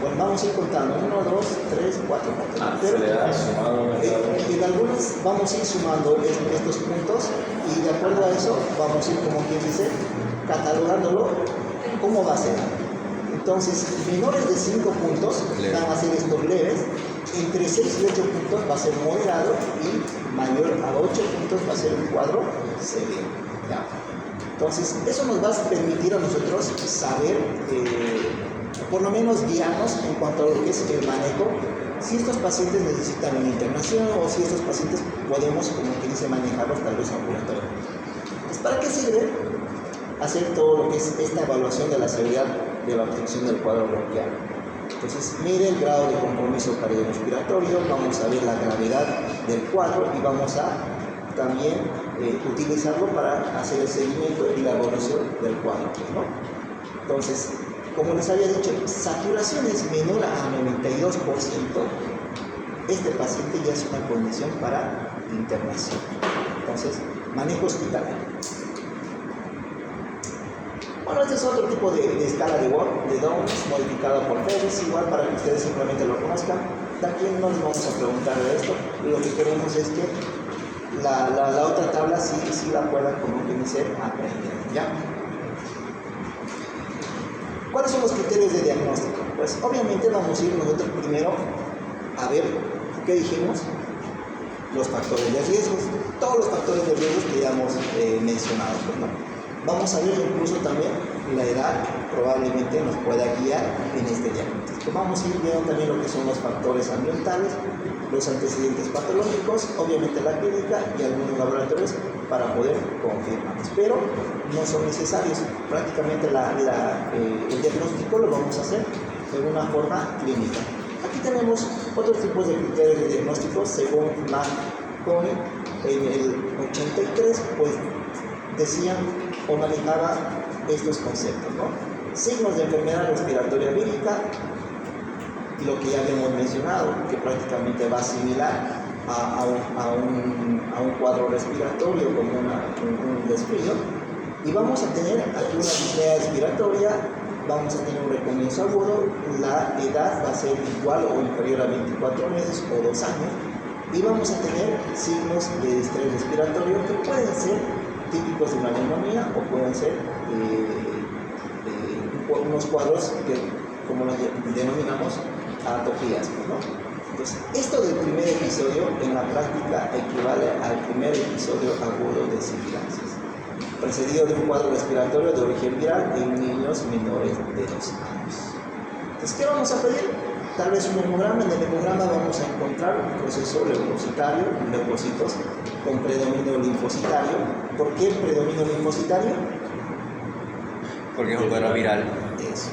Bueno, vamos a ir contando. 1, 2, 3, 4 puntos.
Se le da sumado.
En algunos vamos a ir sumando estos puntos y de acuerdo a eso vamos a ir, como quien dice, catalogándolo cómo va a ser. Entonces, menores de 5 puntos van a ser estos leves, entre 6 y 8 puntos va a ser moderado y mayor a 8 puntos va a ser un cuadro severo. ¿Ya? Entonces, eso nos va a permitir a nosotros saber, por lo menos guiarnos en cuanto a lo que es el manejo, si estos pacientes necesitan una internación o si estos pacientes podemos, como que dice, manejarlos tal vez ambulatorio. Entonces, ¿para qué sirve hacer todo lo que es esta evaluación de la severidad de la obstrucción del cuadro bronquial? Entonces, mide el grado de compromiso cardiorrespiratorio, vamos a ver la gravedad del cuadro y vamos a también utilizarlo para hacer el seguimiento y la evaluación del cuadro, ¿no? Entonces, como les había dicho, saturaciones menor a 92%, este paciente ya es una condición para internación. Entonces, manejo hospitalario. Bueno, este es otro tipo de escala de Downs modificada por Ferris, igual para que ustedes simplemente lo conozcan. También no les vamos a preguntar de esto, lo que queremos es que la otra tabla sí la puedan, como que dice, aprender, ¿ya? ¿Cuáles son los criterios de diagnóstico? Pues obviamente vamos a ir nosotros primero a ver, ¿qué dijimos? Los factores de riesgo. todos los factores de riesgo que ya hemos mencionado, pues, ¿no? Vamos a ver incluso también la edad, probablemente nos pueda guiar en este diagnóstico. Vamos a ir viendo también lo que son los factores ambientales, los antecedentes patológicos, obviamente la clínica y algunos laboratorios para poder confirmarlos, pero no son necesarios. Prácticamente el diagnóstico lo vamos a hacer de una forma clínica. Aquí tenemos otros tipos de criterios de diagnóstico según Marconi. En el 83 pues decían o manejaba estos conceptos, ¿no? Signos de enfermedad respiratoria vírica, lo que ya habíamos mencionado, que prácticamente va similar a un cuadro respiratorio como un resfrío, y vamos a tener aquí una disnea respiratoria, vamos a tener un recomienzo agudo, la edad va a ser igual o inferior a 24 meses o 2 años, y vamos a tener signos de estrés respiratorio que pueden ser típicos de una neumonía o pueden ser unos cuadros que, como los denominamos, atopías, ¿no? Entonces, esto del primer episodio en la práctica equivale al primer episodio agudo de sibilancias, precedido de un cuadro respiratorio de origen viral en niños menores de 2 años. Entonces, ¿qué vamos a pedir? Tal vez un hemograma. En el hemograma vamos a encontrar un proceso leucocitario, leucocitos con predominio linfocitario. ¿Por qué predominio linfocitario?
Porque es un cuadro viral.
Eso,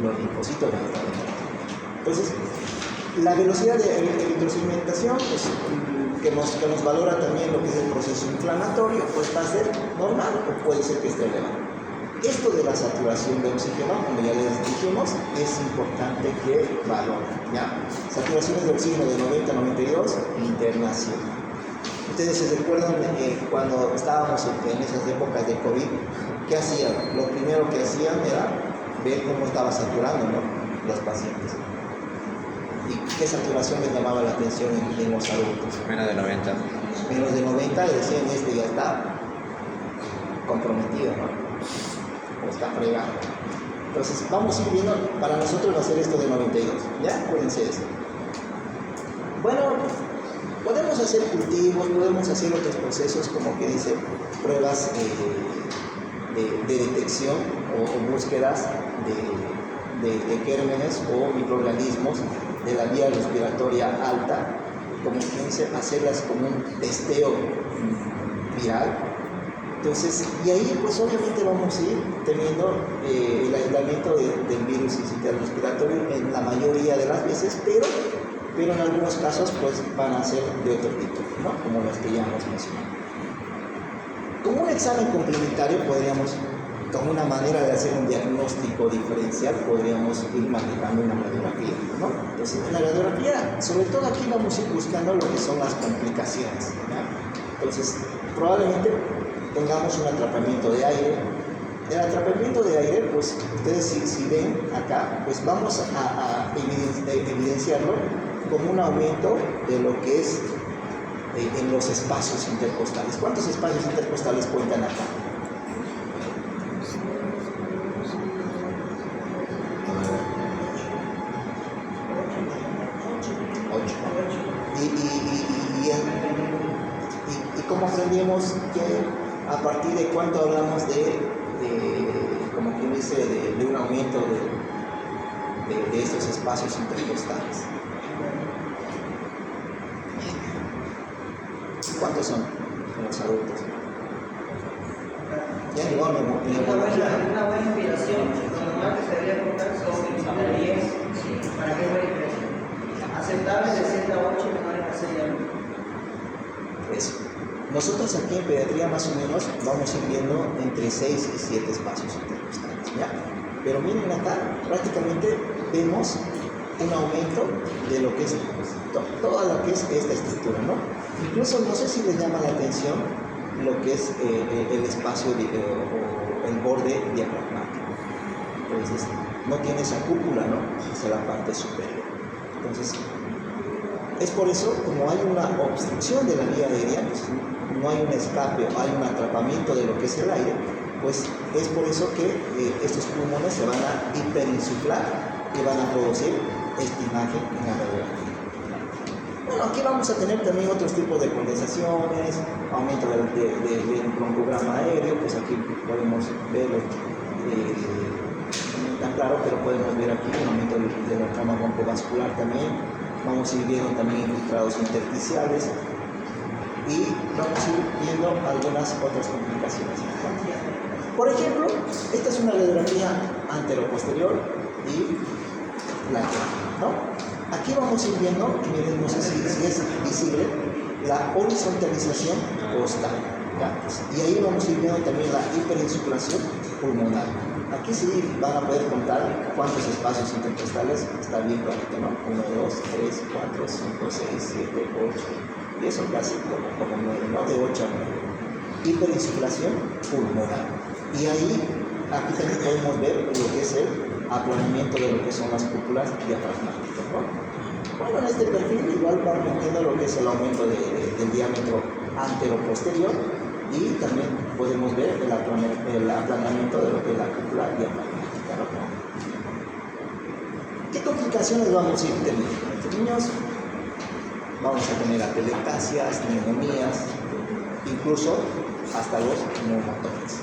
los linfocitos van a estar dentro. Entonces, la velocidad de eritrocimentación, pues, que nos valora también lo que es el proceso inflamatorio, pues va a ser normal o puede ser que esté elevado. Esto de la saturación de oxígeno, como ya les dijimos, es importante que valoren, ¿ya? Saturaciones de oxígeno de 90 a 92, internación. Ustedes se recuerdan cuando estábamos en esas épocas de COVID, ¿qué hacían? Lo primero que hacían era ver cómo estaba saturando, ¿no?, los pacientes. ¿Y qué saturación les llamaba la atención en los adultos?
Menos de 90.
Menos de 90, decían, este ya está comprometido, ¿no? O está fregado. Entonces, vamos a ir viendo, para nosotros va a ser esto de 92, ¿ya? Acuérdense de eso. Bueno, podemos hacer cultivos, podemos hacer otros procesos, como que dice, pruebas de detección o búsquedas de gérmenes o microorganismos de la vía respiratoria alta, como que dice, hacerlas como un testeo viral. Entonces, y ahí pues obviamente vamos a ir teniendo el aislamiento del virus sincitial respiratorio en la mayoría de las veces, pero en algunos casos pues van a ser de otro tipo, ¿no?, como los que ya hemos mencionado. Como un examen complementario podríamos, como una manera de hacer un diagnóstico diferencial, podríamos ir manejando una radiografía, ¿no? Entonces, en la radiografía, sobre todo aquí vamos a ir buscando lo que son las complicaciones, ¿ya? Entonces, probablemente tengamos un atrapamiento de aire. El atrapamiento de aire, pues ustedes si ven acá, pues vamos a evidenciarlo como un aumento de lo que es en los espacios intercostales. ¿Cuántos espacios intercostales cuentan acá? 8. ¿Y cómo aprendimos que a partir de cuánto hablamos de como quien dice, de un aumento de estos espacios intercostales? ¿Cuántos son en los adultos? Ya llegó
una buena inspiración, lo normal que se debería contar son de 10, ¿sí? ¿Para qué buena inspiración? Aceptable de 7 a 8 menores a 6 años.
Eso. Nosotros aquí en pediatría más o menos vamos a ir viendo entre 6 y 7 espacios intercostales, ¿ya? Pero miren acá, prácticamente vemos un aumento de lo que es toda lo que es esta estructura, ¿no? Incluso no sé si les llama la atención lo que es el espacio o el borde diafragmático. Entonces, no tiene esa cúpula, ¿no?, hacia la parte superior. Entonces, es por eso, como hay una obstrucción de la vía aérea, pues, no hay un escape, hay un atrapamiento de lo que es el aire, pues es por eso que estos pulmones se van a hiperinsuflar y van a producir esta imagen en la radiografía. Bueno, aquí vamos a tener también otros tipos de condensaciones, aumento del broncograma aéreo, pues aquí podemos verlo, no tan claro, pero podemos ver aquí un aumento de la trama broncovascular también. Vamos a ir viendo también infiltrados intersticiales y vamos a ir viendo algunas otras complicaciones. Por ejemplo, esta es una radiografía anteroposterior y lateral, ¿no? Aquí vamos a ir viendo, miren, no sé si es visible, la horizontalización costal, ¿ya? Y ahí vamos a ir viendo también la hiperinsuflación pulmonar. Aquí sí van a poder contar cuántos espacios intercostales está bien clarito, ¿no? 1, 2, 3, 4, 5, 6, 7, 8, y eso casi como 9, ¿no? De 8 a 9. Hiperinsuflación pulmonar. Y ahí, aquí también podemos ver lo que es el aplanamiento de lo que son las cúpulas diafragmáticas, ¿no? Bueno, en este perfil igual vamos viendo lo que es el aumento del diámetro antero-posterior y también podemos ver el aplanamiento de lo que es la cúpula diafragmática, ¿no? ¿Qué complicaciones vamos a ir teniendo? En estos niños vamos a tener atelectasias, neumonías, incluso hasta los neumotones.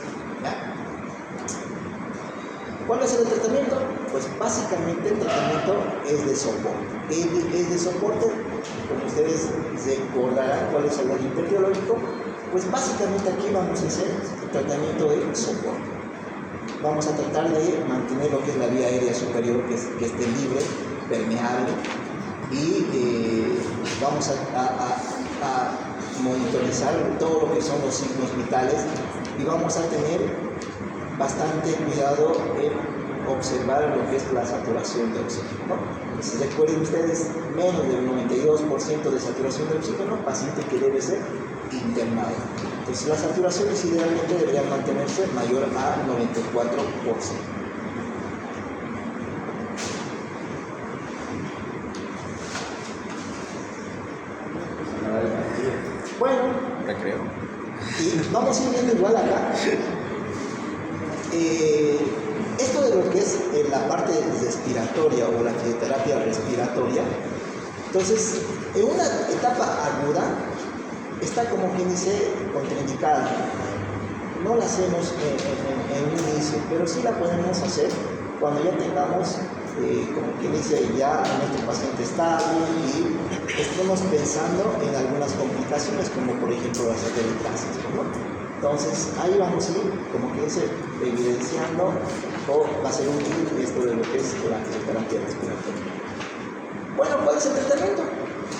¿Cuál es el tratamiento? Pues básicamente el tratamiento es de soporte. Es de soporte, como ustedes recordarán cuál es el agente biológico, pues básicamente aquí vamos a hacer el tratamiento de soporte. Vamos a tratar de mantener lo que es la vía aérea superior, que esté libre, permeable, y vamos a monitorizar todo lo que son los signos vitales y vamos a tener bastante cuidado en observar lo que es la saturación de oxígeno, ¿no? Si recuerden ustedes, menos del 92% de saturación de oxígeno, paciente que debe ser internado. Entonces las saturaciones idealmente deberían mantenerse mayor a 94%. Bueno,
Recreo.
y vamos a ir viendo igual acá. Esto de lo que es la parte respiratoria o la fisioterapia respiratoria, entonces en una etapa aguda está como quien dice contraindicada. No la hacemos en un inicio, pero sí la podemos hacer cuando ya tengamos, como quien dice, ya a nuestro paciente estable y estemos pensando en algunas complicaciones como por ejemplo las atelectasias, ¿no? Entonces, ahí vamos a ir, como que dice, evidenciando o va a ser útil esto de lo que es la fisioterapia respiratoria. Bueno, ¿cuál es el tratamiento?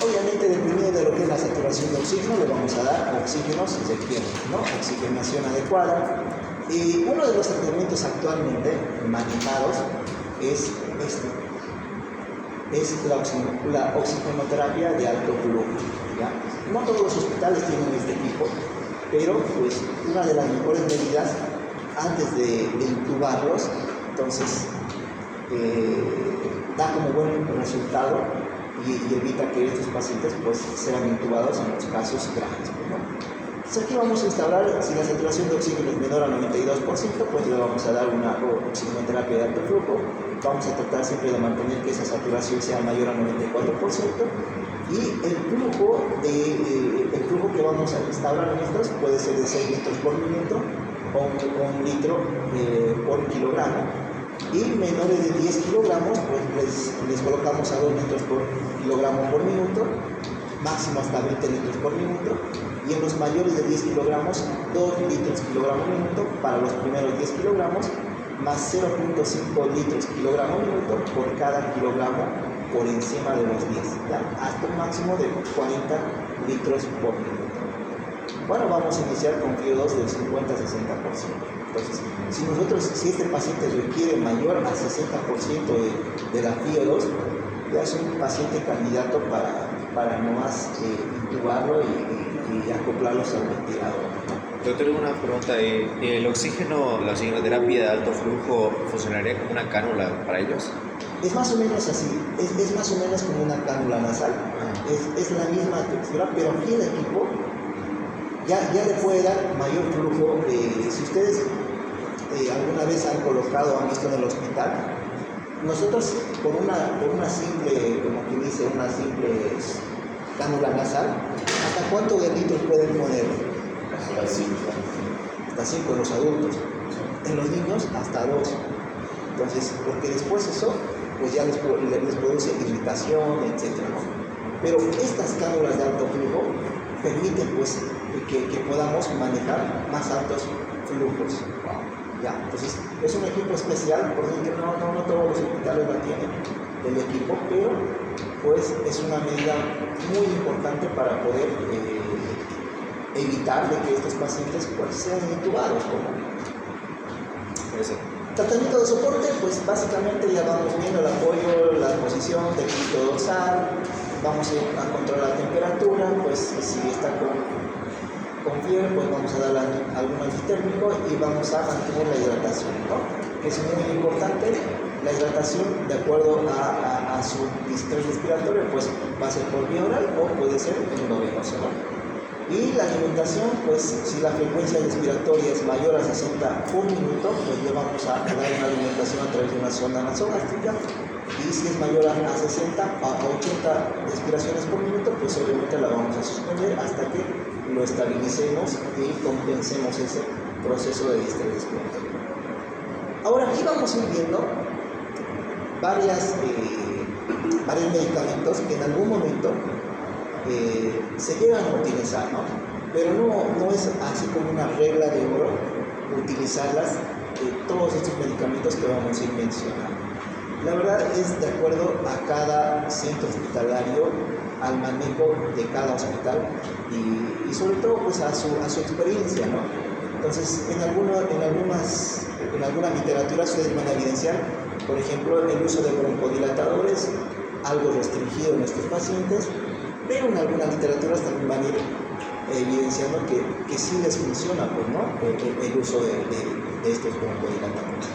Obviamente, dependiendo de lo que es la saturación de oxígeno, le vamos a dar oxígeno si se quiere, ¿no? Oxigenación adecuada. Y uno de los tratamientos actualmente manejados es este. Es la oxigenoterapia de alto flujo, ¿ya? No todos los hospitales tienen este tipo, pero pues una de las mejores medidas antes de intubarlos, entonces da como buen resultado y evita que estos pacientes pues sean intubados en los casos graves, ¿no? Entonces aquí vamos a instaurar, si la saturación de oxígeno es menor al 92%, pues le vamos a dar una oxigenoterapia de alto flujo. Vamos a tratar siempre de mantener que esa saturación sea mayor al 94%. Y el flujo que vamos a instaurar en estos puede ser de 6 litros por minuto o 1 litro por kilogramo. Y menores de 10 kilogramos, pues les colocamos a 2 litros por kilogramo por minuto, máximo hasta 20 litros por minuto. Y en los mayores de 10 kilogramos, 2 litros kilogramo minuto para los primeros 10 kilogramos, más 0.5 litros kilogramo minuto por cada kilogramo por encima de los 10, ¿ya? Hasta un máximo de 40 litros por minuto. Bueno, vamos a iniciar con FiO2 del 50-60%. Entonces, si este paciente requiere mayor al 60% de la FiO2, ya es un paciente candidato para nomás intubarlo y acoplarlos al ventilador.
Doctor, una pregunta. ¿El oxígeno, la oxigenoterapia de alto flujo funcionaría como una cánula para ellos?
Es más o menos así, es más o menos como una cánula nasal, es la misma textura, pero aquí el equipo ya le puede dar mayor flujo. Si ustedes alguna vez han colocado, han visto en el hospital, nosotros por una simple, como que dice, una simple cánula nasal, ¿hasta cuántos litros pueden poner?
Así.
Hasta 5 en los adultos. En los niños hasta 2. Entonces, porque después eso pues ya les produce irritación, etc., ¿no? Pero estas cánulas de alto flujo permiten pues que podamos manejar más altos flujos. Ya, entonces es un equipo especial, porque no todos los hospitales la tienen, el equipo, pero pues es una medida muy importante para poder evitar de que estos pacientes pues sean intubados. Tratamiento de soporte, pues básicamente ya vamos viendo el apoyo, la posición del pito dorsal, vamos a controlar la temperatura, pues si está con fiebre, pues vamos a darle algún antitérmico y vamos a mantener la hidratación, ¿no? Es muy importante la hidratación de acuerdo a su distrés respiratorio, pues va a ser por vía oral o puede ser endovenoso, ¿no? Y la alimentación, pues si la frecuencia respiratoria es mayor a 60 por minuto, pues le vamos a dar una alimentación a través de una sonda nasogástrica, y si es mayor a 60 a 80 respiraciones por minuto, pues obviamente la vamos a suspender hasta que lo estabilicemos y compensemos ese proceso de distrés respiratorio. Ahora aquí vamos a ir viendo varios medicamentos que en algún momento se llegan a utilizar, ¿no? Pero no es así como una regla de oro utilizarlas, todos estos medicamentos que vamos a ir mencionando. La verdad es de acuerdo a cada centro hospitalario, al manejo de cada hospital y sobre todo pues a su experiencia, ¿no? Entonces en alguna literatura ustedes van a evidenciar, por ejemplo, el uso de broncodilatadores, algo restringido en estos pacientes, pero en algunas literaturas también van a ir evidenciando que sí les funciona, pues, ¿no? el uso de estos broncodilatadores.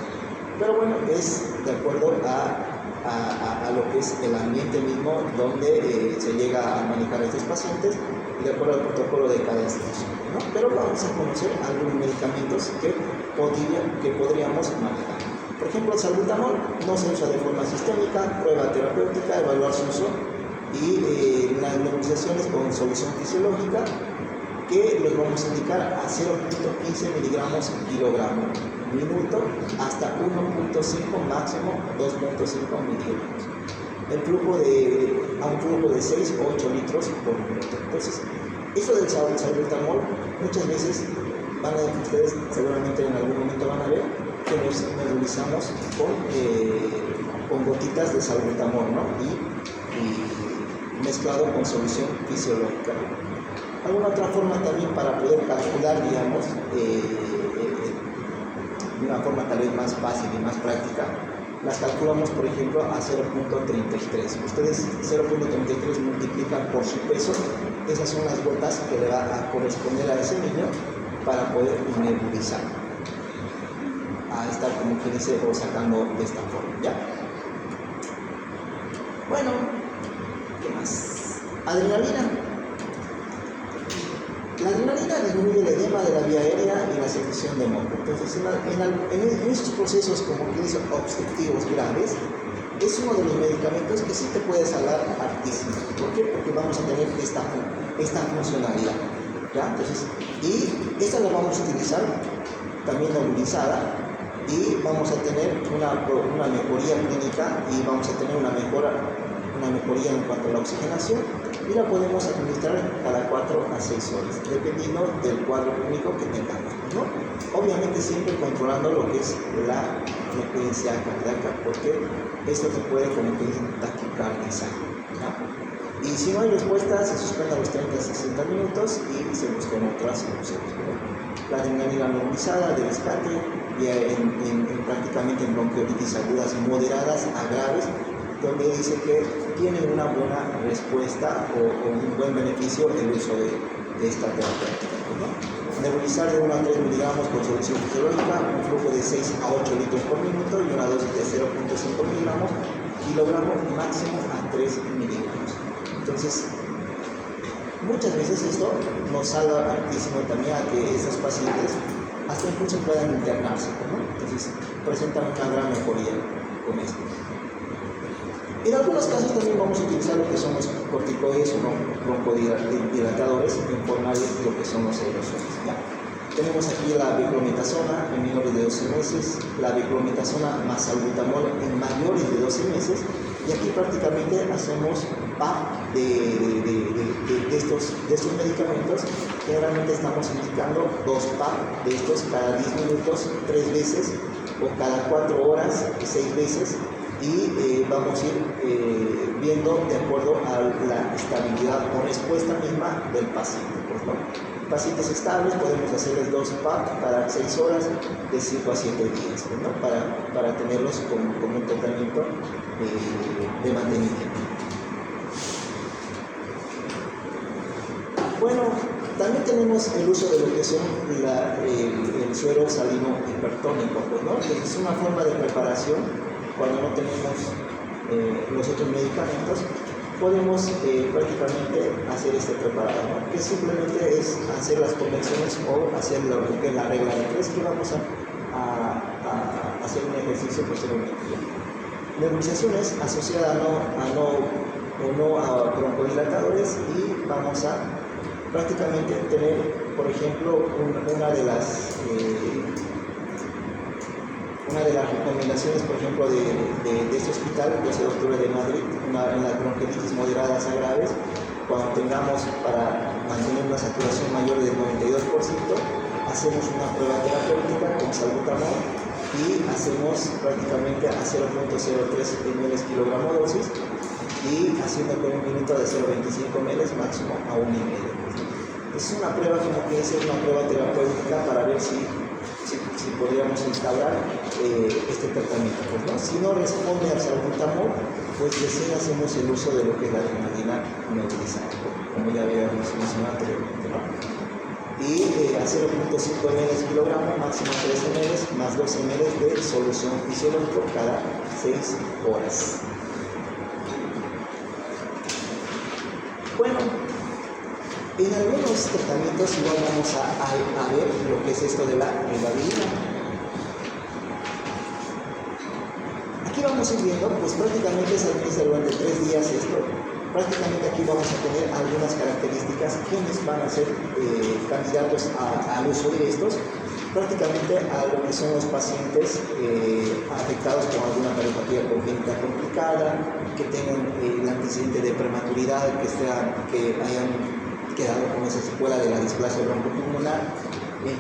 Pero bueno, es de acuerdo a lo que es el ambiente mismo donde se llega a manejar a estos pacientes y de acuerdo al protocolo de cada institución, ¿no? Pero vamos a conocer algunos medicamentos que podríamos manejar. Por ejemplo, el salbutamol no se usa de forma sistémica, prueba terapéutica, evaluar su uso y las nebulizaciones con solución fisiológica que los vamos a indicar a 0.15 miligramos kilogramo minuto hasta 1.5 máximo 2.5 miligramos. A un flujo de 6 o 8 litros por minuto. Entonces, eso del salbutamol, muchas veces ustedes seguramente en algún momento van a ver que nos nebulizamos con gotitas de salbutamol, ¿no? Y mezclado con solución fisiológica. Alguna otra forma también para poder calcular, digamos, de una forma tal vez más fácil y más práctica, las calculamos, por ejemplo, a 0.33. Ustedes 0.33 multiplican por su peso, esas son las gotas que le va a corresponder a ese niño para poder nebulizar. A estar, como que dice, o sacando de esta forma, ¿ya? Bueno, ¿qué más? Adrenalina. La adrenalina disminuye el edema de la vía aérea y la secreción de moco. Entonces, en estos procesos, como que dicen, obstructivos graves, es uno de los medicamentos que sí te puede salvar hartísimo. ¿Por qué? Porque vamos a tener esta funcionalidad, ¿ya? Entonces, y esta la vamos a utilizar también nebulizada y vamos a tener una mejoría clínica y vamos a tener una mejoría en cuanto a la oxigenación y la podemos administrar cada 4 a 6 horas, dependiendo del cuadro clínico que tengamos, ¿no? Obviamente siempre controlando lo que es la frecuencia cardíaca, porque esto se puede como que taquicardizar, ¿no? Y si no hay respuesta, se suspende a los 30 a 60 minutos y se buscan otras opciones, ¿no? La adrenalina nebulizada de rescate ya prácticamente en bronquiolitis agudas moderadas a graves, donde dice que tiene una buena respuesta o un buen beneficio el uso de esta terapia, ¿no? Nebulizar de 1 a 3 miligramos con solución fisiológica, un flujo de 6 a 8 litros por minuto y una dosis de 0.5 miligramos kilogramo máximo a 3 miligramos. Entonces, muchas veces esto nos salva hartísimo también a que estos pacientes hasta incluso puedan internarse, ¿no? Entonces, presentan una gran mejoría con esto. En algunos casos también vamos a utilizar lo que son los corticoides o broncodilatadores en forma de lo que son los aerosoles. ¿Ya? Tenemos aquí la beclometasona en menores de 12 meses, la beclometasona más salbutamol en mayores de 12 meses, y aquí prácticamente hacemos PAP de estos medicamentos. Generalmente estamos indicando 2 PAP de estos cada 10 minutos, 3 veces, o cada 4 horas, 6 veces, y vamos a ir viendo de acuerdo a la estabilidad o respuesta misma del paciente. Pues, ¿no? Pacientes estables podemos hacerles 2 PAP cada 6 horas, de 5 a 7 días, pues, ¿no? para tenerlos como un tratamiento de mantenimiento. Bueno, también tenemos el uso de lo que son el suero salino hipertónico, pues, ¿no? Que es una forma de preparación cuando no tenemos los otros medicamentos. Podemos prácticamente hacer este preparado, ¿no? Que simplemente es hacer las conexiones o hacer lo que es la regla de 3, que vamos a hacer un ejercicio posteriormente. Nebulizaciones asociadas a broncodilatadores, y vamos a prácticamente tener, por ejemplo, una de las recomendaciones, por ejemplo, de este hospital, 12 de octubre de Madrid, en las bronquiolitis moderadas a graves, cuando tengamos para mantener una saturación mayor del 92%, hacemos una prueba terapéutica con salbutamol y hacemos prácticamente a 0.03 ml kilogramo dosis, y haciendo con un minuto de 0.25 ml máximo a 1 ml. Es una prueba que no quiere ser una prueba terapéutica para ver si podríamos instaurar este tratamiento. Pues, ¿no? Si no responde al salbutamol, pues recién hacemos el uso de lo que es la adrenalina nebulizante, como ya habíamos mencionado anteriormente, ¿no? Y a 0.5 ml kilogramo, máximo 3 ml, más 2 ml de solución fisiológica cada 6 horas. Bueno, en algunos tratamientos igual vamos a ver lo que es esto de la ribavirina. Aquí vamos a ir viendo, pues prácticamente se administra durante 3 días esto. Prácticamente aquí vamos a tener algunas características quienes van a ser candidatos al uso de estos. Prácticamente a lo que son los pacientes afectados con alguna cardiopatía congénita complicada, que tengan el antecedente de prematuridad, que hayan quedado con esa secuela de la displasia broncopulmonar,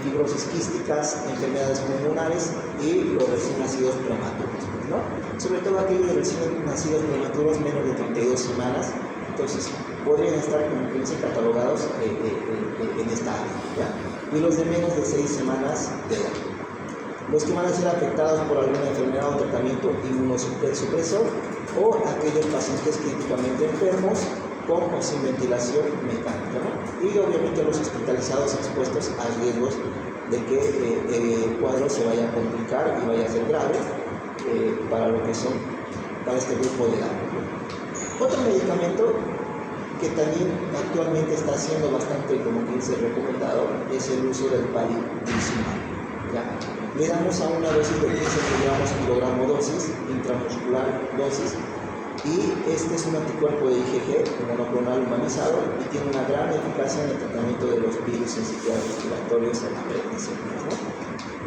fibrosis quísticas, enfermedades pulmonares y los recién nacidos prematuros, ¿no? Sobre todo aquellos recién nacidos prematuros menos de 32 semanas, entonces podrían estar como que catalogados en esta área, ¿ya? Y los de menos de 6 semanas de edad. Los que van a ser afectados por alguna enfermedad o tratamiento inmunosupresor, o aquellos pacientes críticamente enfermos con o sin ventilación mecánica, ¿no? Y obviamente los hospitalizados expuestos a riesgos de que el cuadro se vaya a complicar y vaya a ser grave para este grupo de edad. Otro medicamento que también actualmente está siendo bastante, como que dice, recomendado, es el uso del palivizumab, ¿ya? Le damos a una dosis de 15 miligramos kilogramo dosis, intramuscular dosis, y este es un anticuerpo de IgG monoclonal humanizado y tiene una gran eficacia en el tratamiento de los virus sensitivos respiratorios en la prevención, ¿no?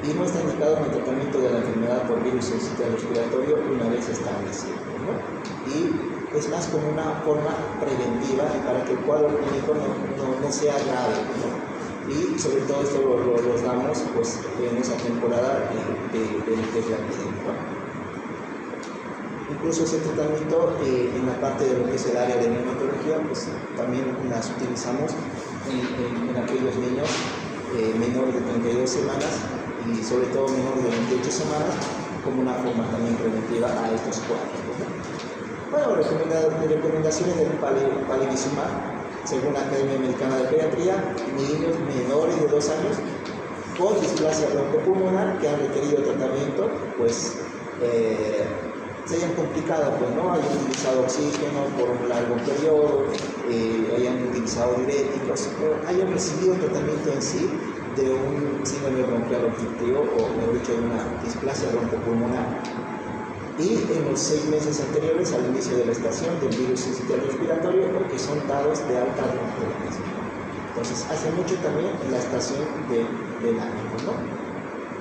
Y no está indicado en el tratamiento de la enfermedad por virus sensitivo respiratorio una vez establecido, ¿no? Y es más como una forma preventiva para que el cuadro clínico no sea grave, ¿no? Y sobre todo esto los damos pues, en esa temporada de la epidemia, ¿no? Incluso ese tratamiento en la parte de lo que es el área de neonatología, pues también las utilizamos en aquellos niños menores de 32 semanas y sobre todo menores de 28 semanas, como una forma también preventiva a estos cuadros, ¿no? Bueno, recomendaciones del palivizumab, según la Academia Americana de Pediatría, niños menores de 2 años con displasia broncopulmonar que han requerido tratamiento, pues se hayan complicado, pues no hayan utilizado oxígeno por un largo periodo, hayan utilizado diuréticos, hayan recibido tratamiento en sí de un síndrome bronquial obstructivo, o mejor dicho, de una displasia broncopulmonar. y en los 6 meses anteriores al inicio de la estación del virus sincitial respiratorio o que son dados de alta durante la misma. Entonces, hace mucho también en la estación del año, ¿no?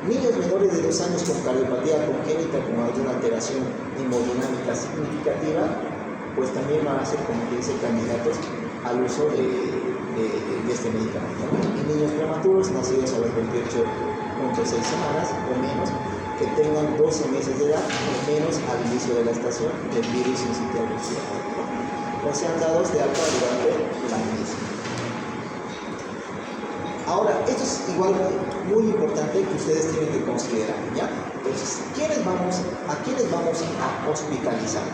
Niños menores de 2 años con cardiopatía congénita con alguna alteración hemodinámica significativa, pues también van a ser, como que dice, candidatos al uso de este medicamento, ¿no? Y niños prematuros nacidos a las 28.6 semanas o menos, que tengan 12 meses de edad o menos al inicio de la estación del virus sincitial respiratorio, ¿no? O sean dados de alta durante la misma. Ahora, esto es igual muy importante que ustedes tienen que considerar, ¿ya? Entonces, ¿a quiénes vamos a hospitalizar?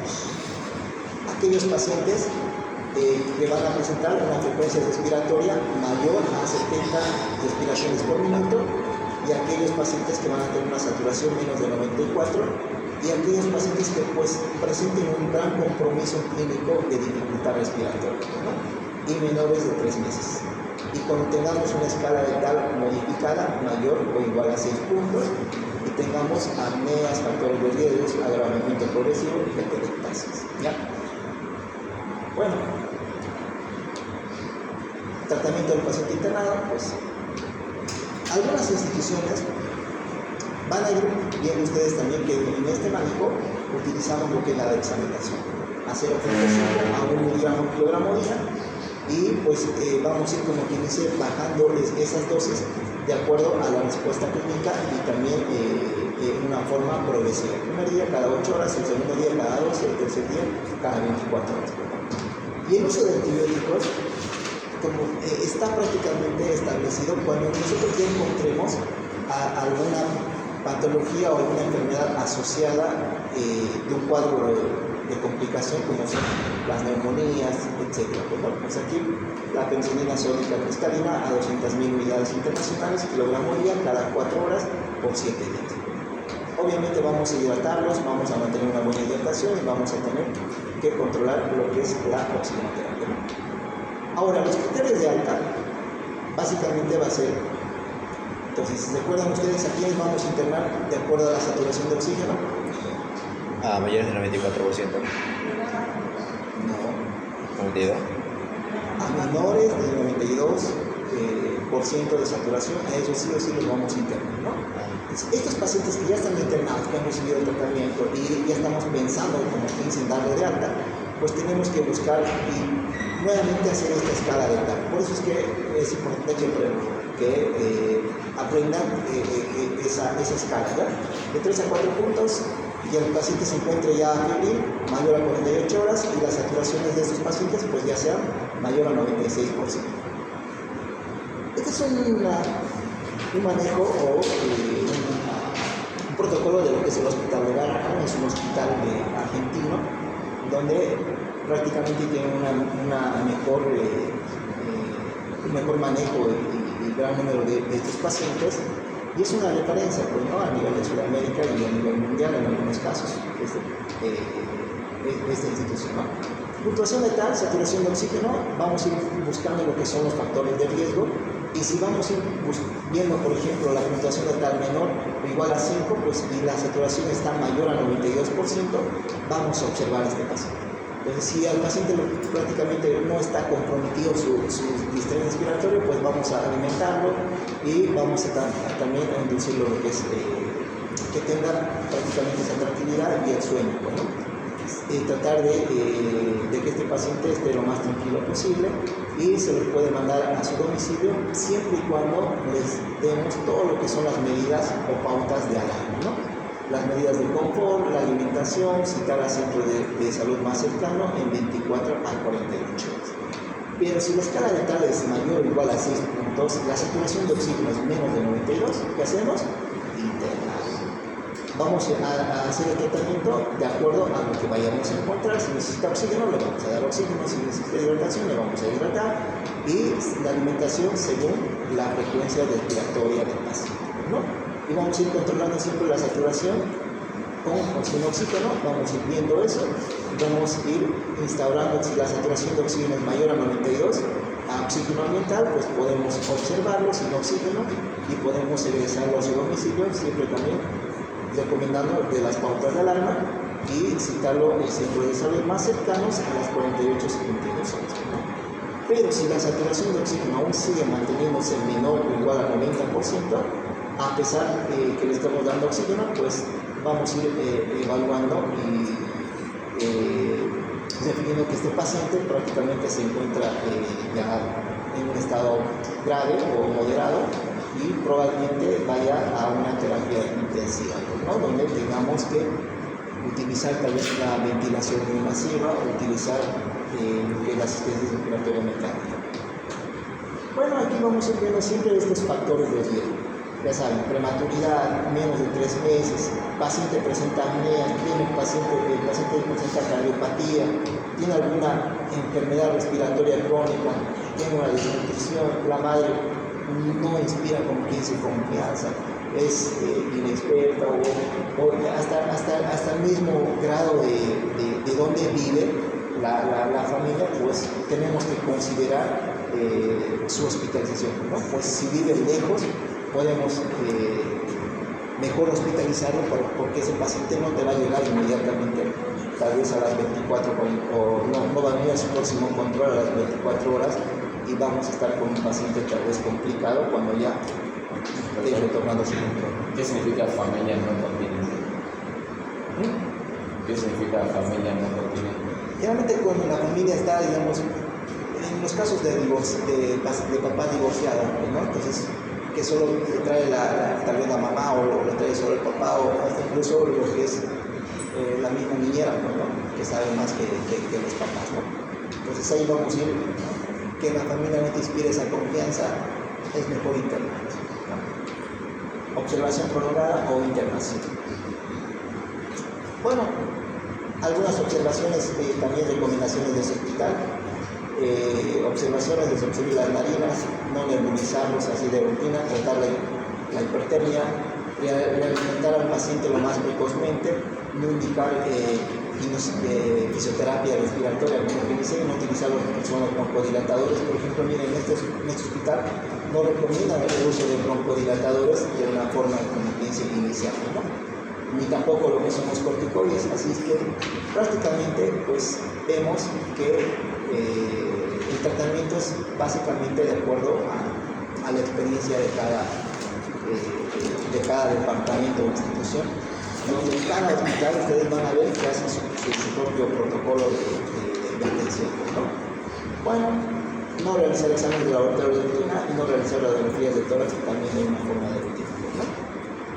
Aquellos pacientes que van a presentar una frecuencia respiratoria mayor a 70 respiraciones por minuto, y aquellos pacientes que van a tener una saturación menos de 94, y aquellos pacientes que pues presenten un gran compromiso clínico de dificultad respiratoria, ¿no? Y menores de 3 meses. Y cuando tengamos una escala de tal modificada mayor o igual a 6 puntos, y tengamos apneas, factores de riesgo, agravamiento progresivo y atelectasis, ¿ya? Bueno, tratamiento del paciente internado, pues algunas instituciones van a ir viendo ustedes también que en este manejo utilizamos lo que es la dexametasona a 0.5 a 1 miligramo por kilogramo día, y pues vamos a ir, como quien dice, bajando esas dosis de acuerdo a la respuesta clínica y también en una forma progresiva. El primer día cada 8 horas, el segundo día cada 12, el tercer día cada 24 horas. Y el uso de antibióticos, como está prácticamente establecido, cuando nosotros ya encontremos alguna patología o alguna enfermedad asociada de un cuadro de complicación, como son las neumonías, etc. Pues aquí la penicilina sódica cristalina a 200.000 unidades internacionales, kilogramo día, cada 4 horas por 7 días. Obviamente vamos a hidratarlos, vamos a mantener una buena hidratación y vamos a tener que controlar lo que es la oxigenoterapia, ¿no? Ahora, los criterios de alta, básicamente va a ser, entonces, ¿recuerdan ustedes a quiénes vamos a internar de acuerdo a la saturación de oxígeno?
A mayores del 94%.
No.
92.
A menores del 92% de saturación, a ellos sí o sí los vamos a internar, ¿no? Estos pacientes que ya están internados, que han recibido el tratamiento y ya estamos pensando como 15 en darle de alta, pues tenemos que buscar y nuevamente hacer esta escala de alta. Por eso es que es importante que aprendan esa escala, ¿ya? De 3 a 4 puntos, y el paciente se encuentre ya febril, mayor a 48 horas, y las saturaciones de estos pacientes pues ya sean mayor a 96%. Este es un manejo o un protocolo de lo que es el Hospital de Barranquilla. Es un hospital argentino donde prácticamente tiene un mejor manejo y gran número de estos pacientes, y es una referencia, pues, ¿no? A nivel de Sudamérica y a nivel mundial en algunos casos esta institución, ¿no? Puntuación letal, saturación de oxígeno, vamos a ir buscando lo que son los factores de riesgo, y si vamos a ir viendo, por ejemplo, la puntuación letal menor o igual a 5, pues, y la saturación está mayor a 92%, vamos a observar a este paciente. Entonces, si al paciente prácticamente no está comprometido su distrés respiratorio, pues vamos a alimentarlo y vamos a también a inducirlo lo que es que tenga prácticamente esa tranquilidad y el sueño, ¿no? Tratar de que este paciente esté lo más tranquilo posible, y se les puede mandar a su domicilio siempre y cuando les demos todo lo que son las medidas o pautas de alarma, ¿no? Las medidas de confort, la alimentación, citar al centro de salud más cercano en 24 a 48 horas. Pero si la escala de tal es mayor o igual a 6 puntos, la saturación de oxígeno es menos de 92, ¿qué hacemos? Internados. Vamos a hacer el tratamiento de acuerdo a lo que vayamos a encontrar. Si necesita oxígeno, le vamos a dar oxígeno. Si necesita hidratación, le vamos a hidratar. Y la alimentación según la frecuencia respiratoria del paciente, ¿no? Y vamos a ir controlando siempre la saturación con o sin oxígeno. Vamos a ir viendo eso. Vamos a ir instaurando, si la saturación de oxígeno es mayor a 92, a oxígeno ambiental, pues podemos observarlo sin oxígeno y podemos egresarlo a su domicilio, siempre también recomendando de las pautas de alarma, y citarlo en centros de salud más cercanos a las 48-72 horas. Pero si la saturación de oxígeno aún sigue manteniéndose menor o igual al 90%, a pesar de que le estamos dando oxígeno, pues vamos a ir evaluando y definiendo que este paciente prácticamente se encuentra ya en un estado grave o moderado y probablemente vaya a una terapia intensiva, ¿no? Donde tengamos que utilizar tal vez la ventilación invasiva o utilizar la asistencia respiratoria mecánica. Bueno, aquí vamos a ir viendo siempre estos factores de riesgo. Ya saben, prematuridad, menos de 3 meses, paciente presenta apnea, el paciente presenta cardiopatía, tiene alguna enfermedad respiratoria crónica, tiene una desnutrición, la madre no inspira confianza, es inexperta o hasta el mismo grado de donde vive la familia, pues tenemos que considerar su hospitalización, ¿no? Pues si vive lejos, podemos mejor hospitalizarlo porque ese paciente no te va a llegar inmediatamente, tal vez a las 24 o no va a venir a su próximo control a las 24 horas y vamos a estar con un paciente tal vez complicado cuando ya esté retornando a su control.
¿Qué significa familia no continente? ¿Qué significa familia no continente?
Generalmente cuando la familia está, digamos, en los casos de papá divorciado, ¿no? Entonces, que solo trae tal vez la mamá o lo trae solo el papá o hasta incluso lo que es la misma niñera, ¿no? Que sabe más que los papás, ¿no? Entonces ahí vamos a ir, que la familia no te inspire esa confianza, es mejor internar, ¿no? Observación prolongada o internación. Bueno, algunas observaciones, también recomendaciones de ese hospital. Observaciones de observar las narinas, no nebulizarlos así de rutina, tratar la hipertermia, realimentar al paciente lo más precozmente, no indicar fisioterapia respiratoria, como que dice, no utilizar los broncodilatadores. Por ejemplo, miren, en este hospital no recomiendan el uso de broncodilatadores de una forma como que dice inicial, ¿no? Ni tampoco lo que son los corticoides, así es que prácticamente pues vemos que el tratamiento es básicamente de acuerdo a la experiencia de cada departamento o institución, donde cada hospital ustedes van a ver que hacen su propio protocolo de atención, ¿no? Bueno, no realizar exámenes de laboratorio de rutina y no realizar radiografías de tórax también es una forma de rutina, ¿no?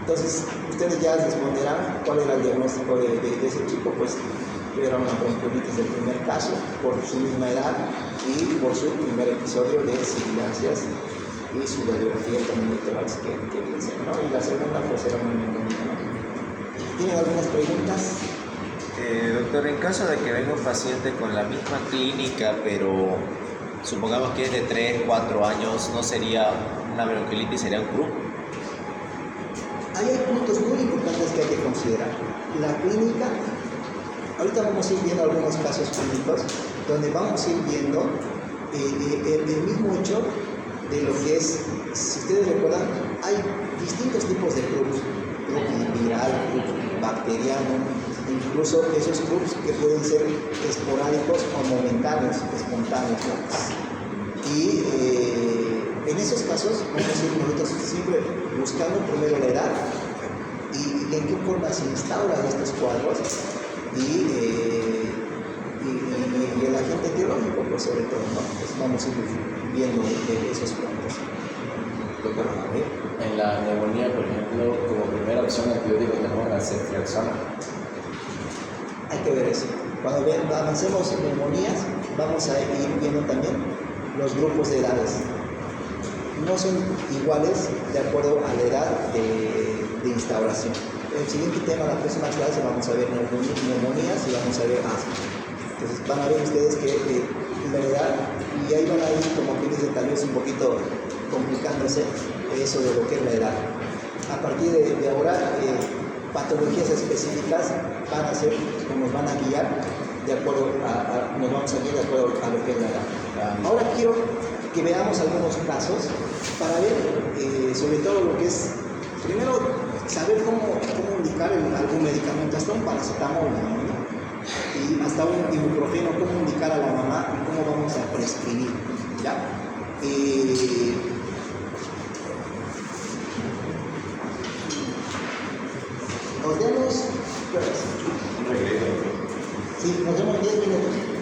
Entonces, ustedes ya responderán cuál era el diagnóstico de ese chico, pues era una bronquiolitis del primer caso, por su misma edad y por su primer episodio de sibilancias y su radiografía también de tórax que dice, ¿no? Y la segunda pues era una neumonía, ¿no? ¿Tienen algunas preguntas?
Doctor, en caso de que venga un paciente con la misma clínica, pero supongamos que es de 3, 4 años, ¿no sería una bronquiolitis, sería un CRUP?
Ahí hay puntos muy importantes que hay que considerar. La clínica, ahorita vamos a ir viendo algunos casos clínicos donde vamos a ir viendo el mismo hecho de lo que es, si ustedes recuerdan, hay distintos tipos de CRUPs, CRUP viral, CRUP bacteriano, incluso esos CRUPs que pueden ser esporádicos o momentáneos, espontáneos, ¿no? Y en esos casos vamos a ir nosotros siempre buscando primero la edad y en qué forma se instauran estos cuadros y el agente etiológico, pues sobre todo, ¿no? Pues vamos a ir viendo esos puntos.
Doctor, en la neumonía, por ejemplo, como primera opción antibiótico tenemos la ceftriaxona.
Hay que ver eso. Cuando avancemos en neumonías, vamos a ir viendo también los grupos de edades. No son iguales de acuerdo a la edad de instauración. El siguiente tema, la próxima clase, vamos a ver neumonías y vamos a ver asma. Entonces van a ver ustedes que la edad, y ahí van a ir como que dice tal vez un poquito complicándose eso de lo que es la edad. A partir de ahora, patologías específicas van a ser, nos van a guiar de acuerdo nos vamos a guiar de acuerdo a lo que es la edad. Ahora quiero que veamos algunos casos para ver sobre todo lo que es, primero saber cómo indicar algún medicamento, hasta un paracetamol, ¿no? Y hasta un ibuprofeno, cómo indicar a la mamá y cómo vamos a prescribir, ¿ya? Nos vemos,
Un recreo.
sí, nos vemos 10 minutos.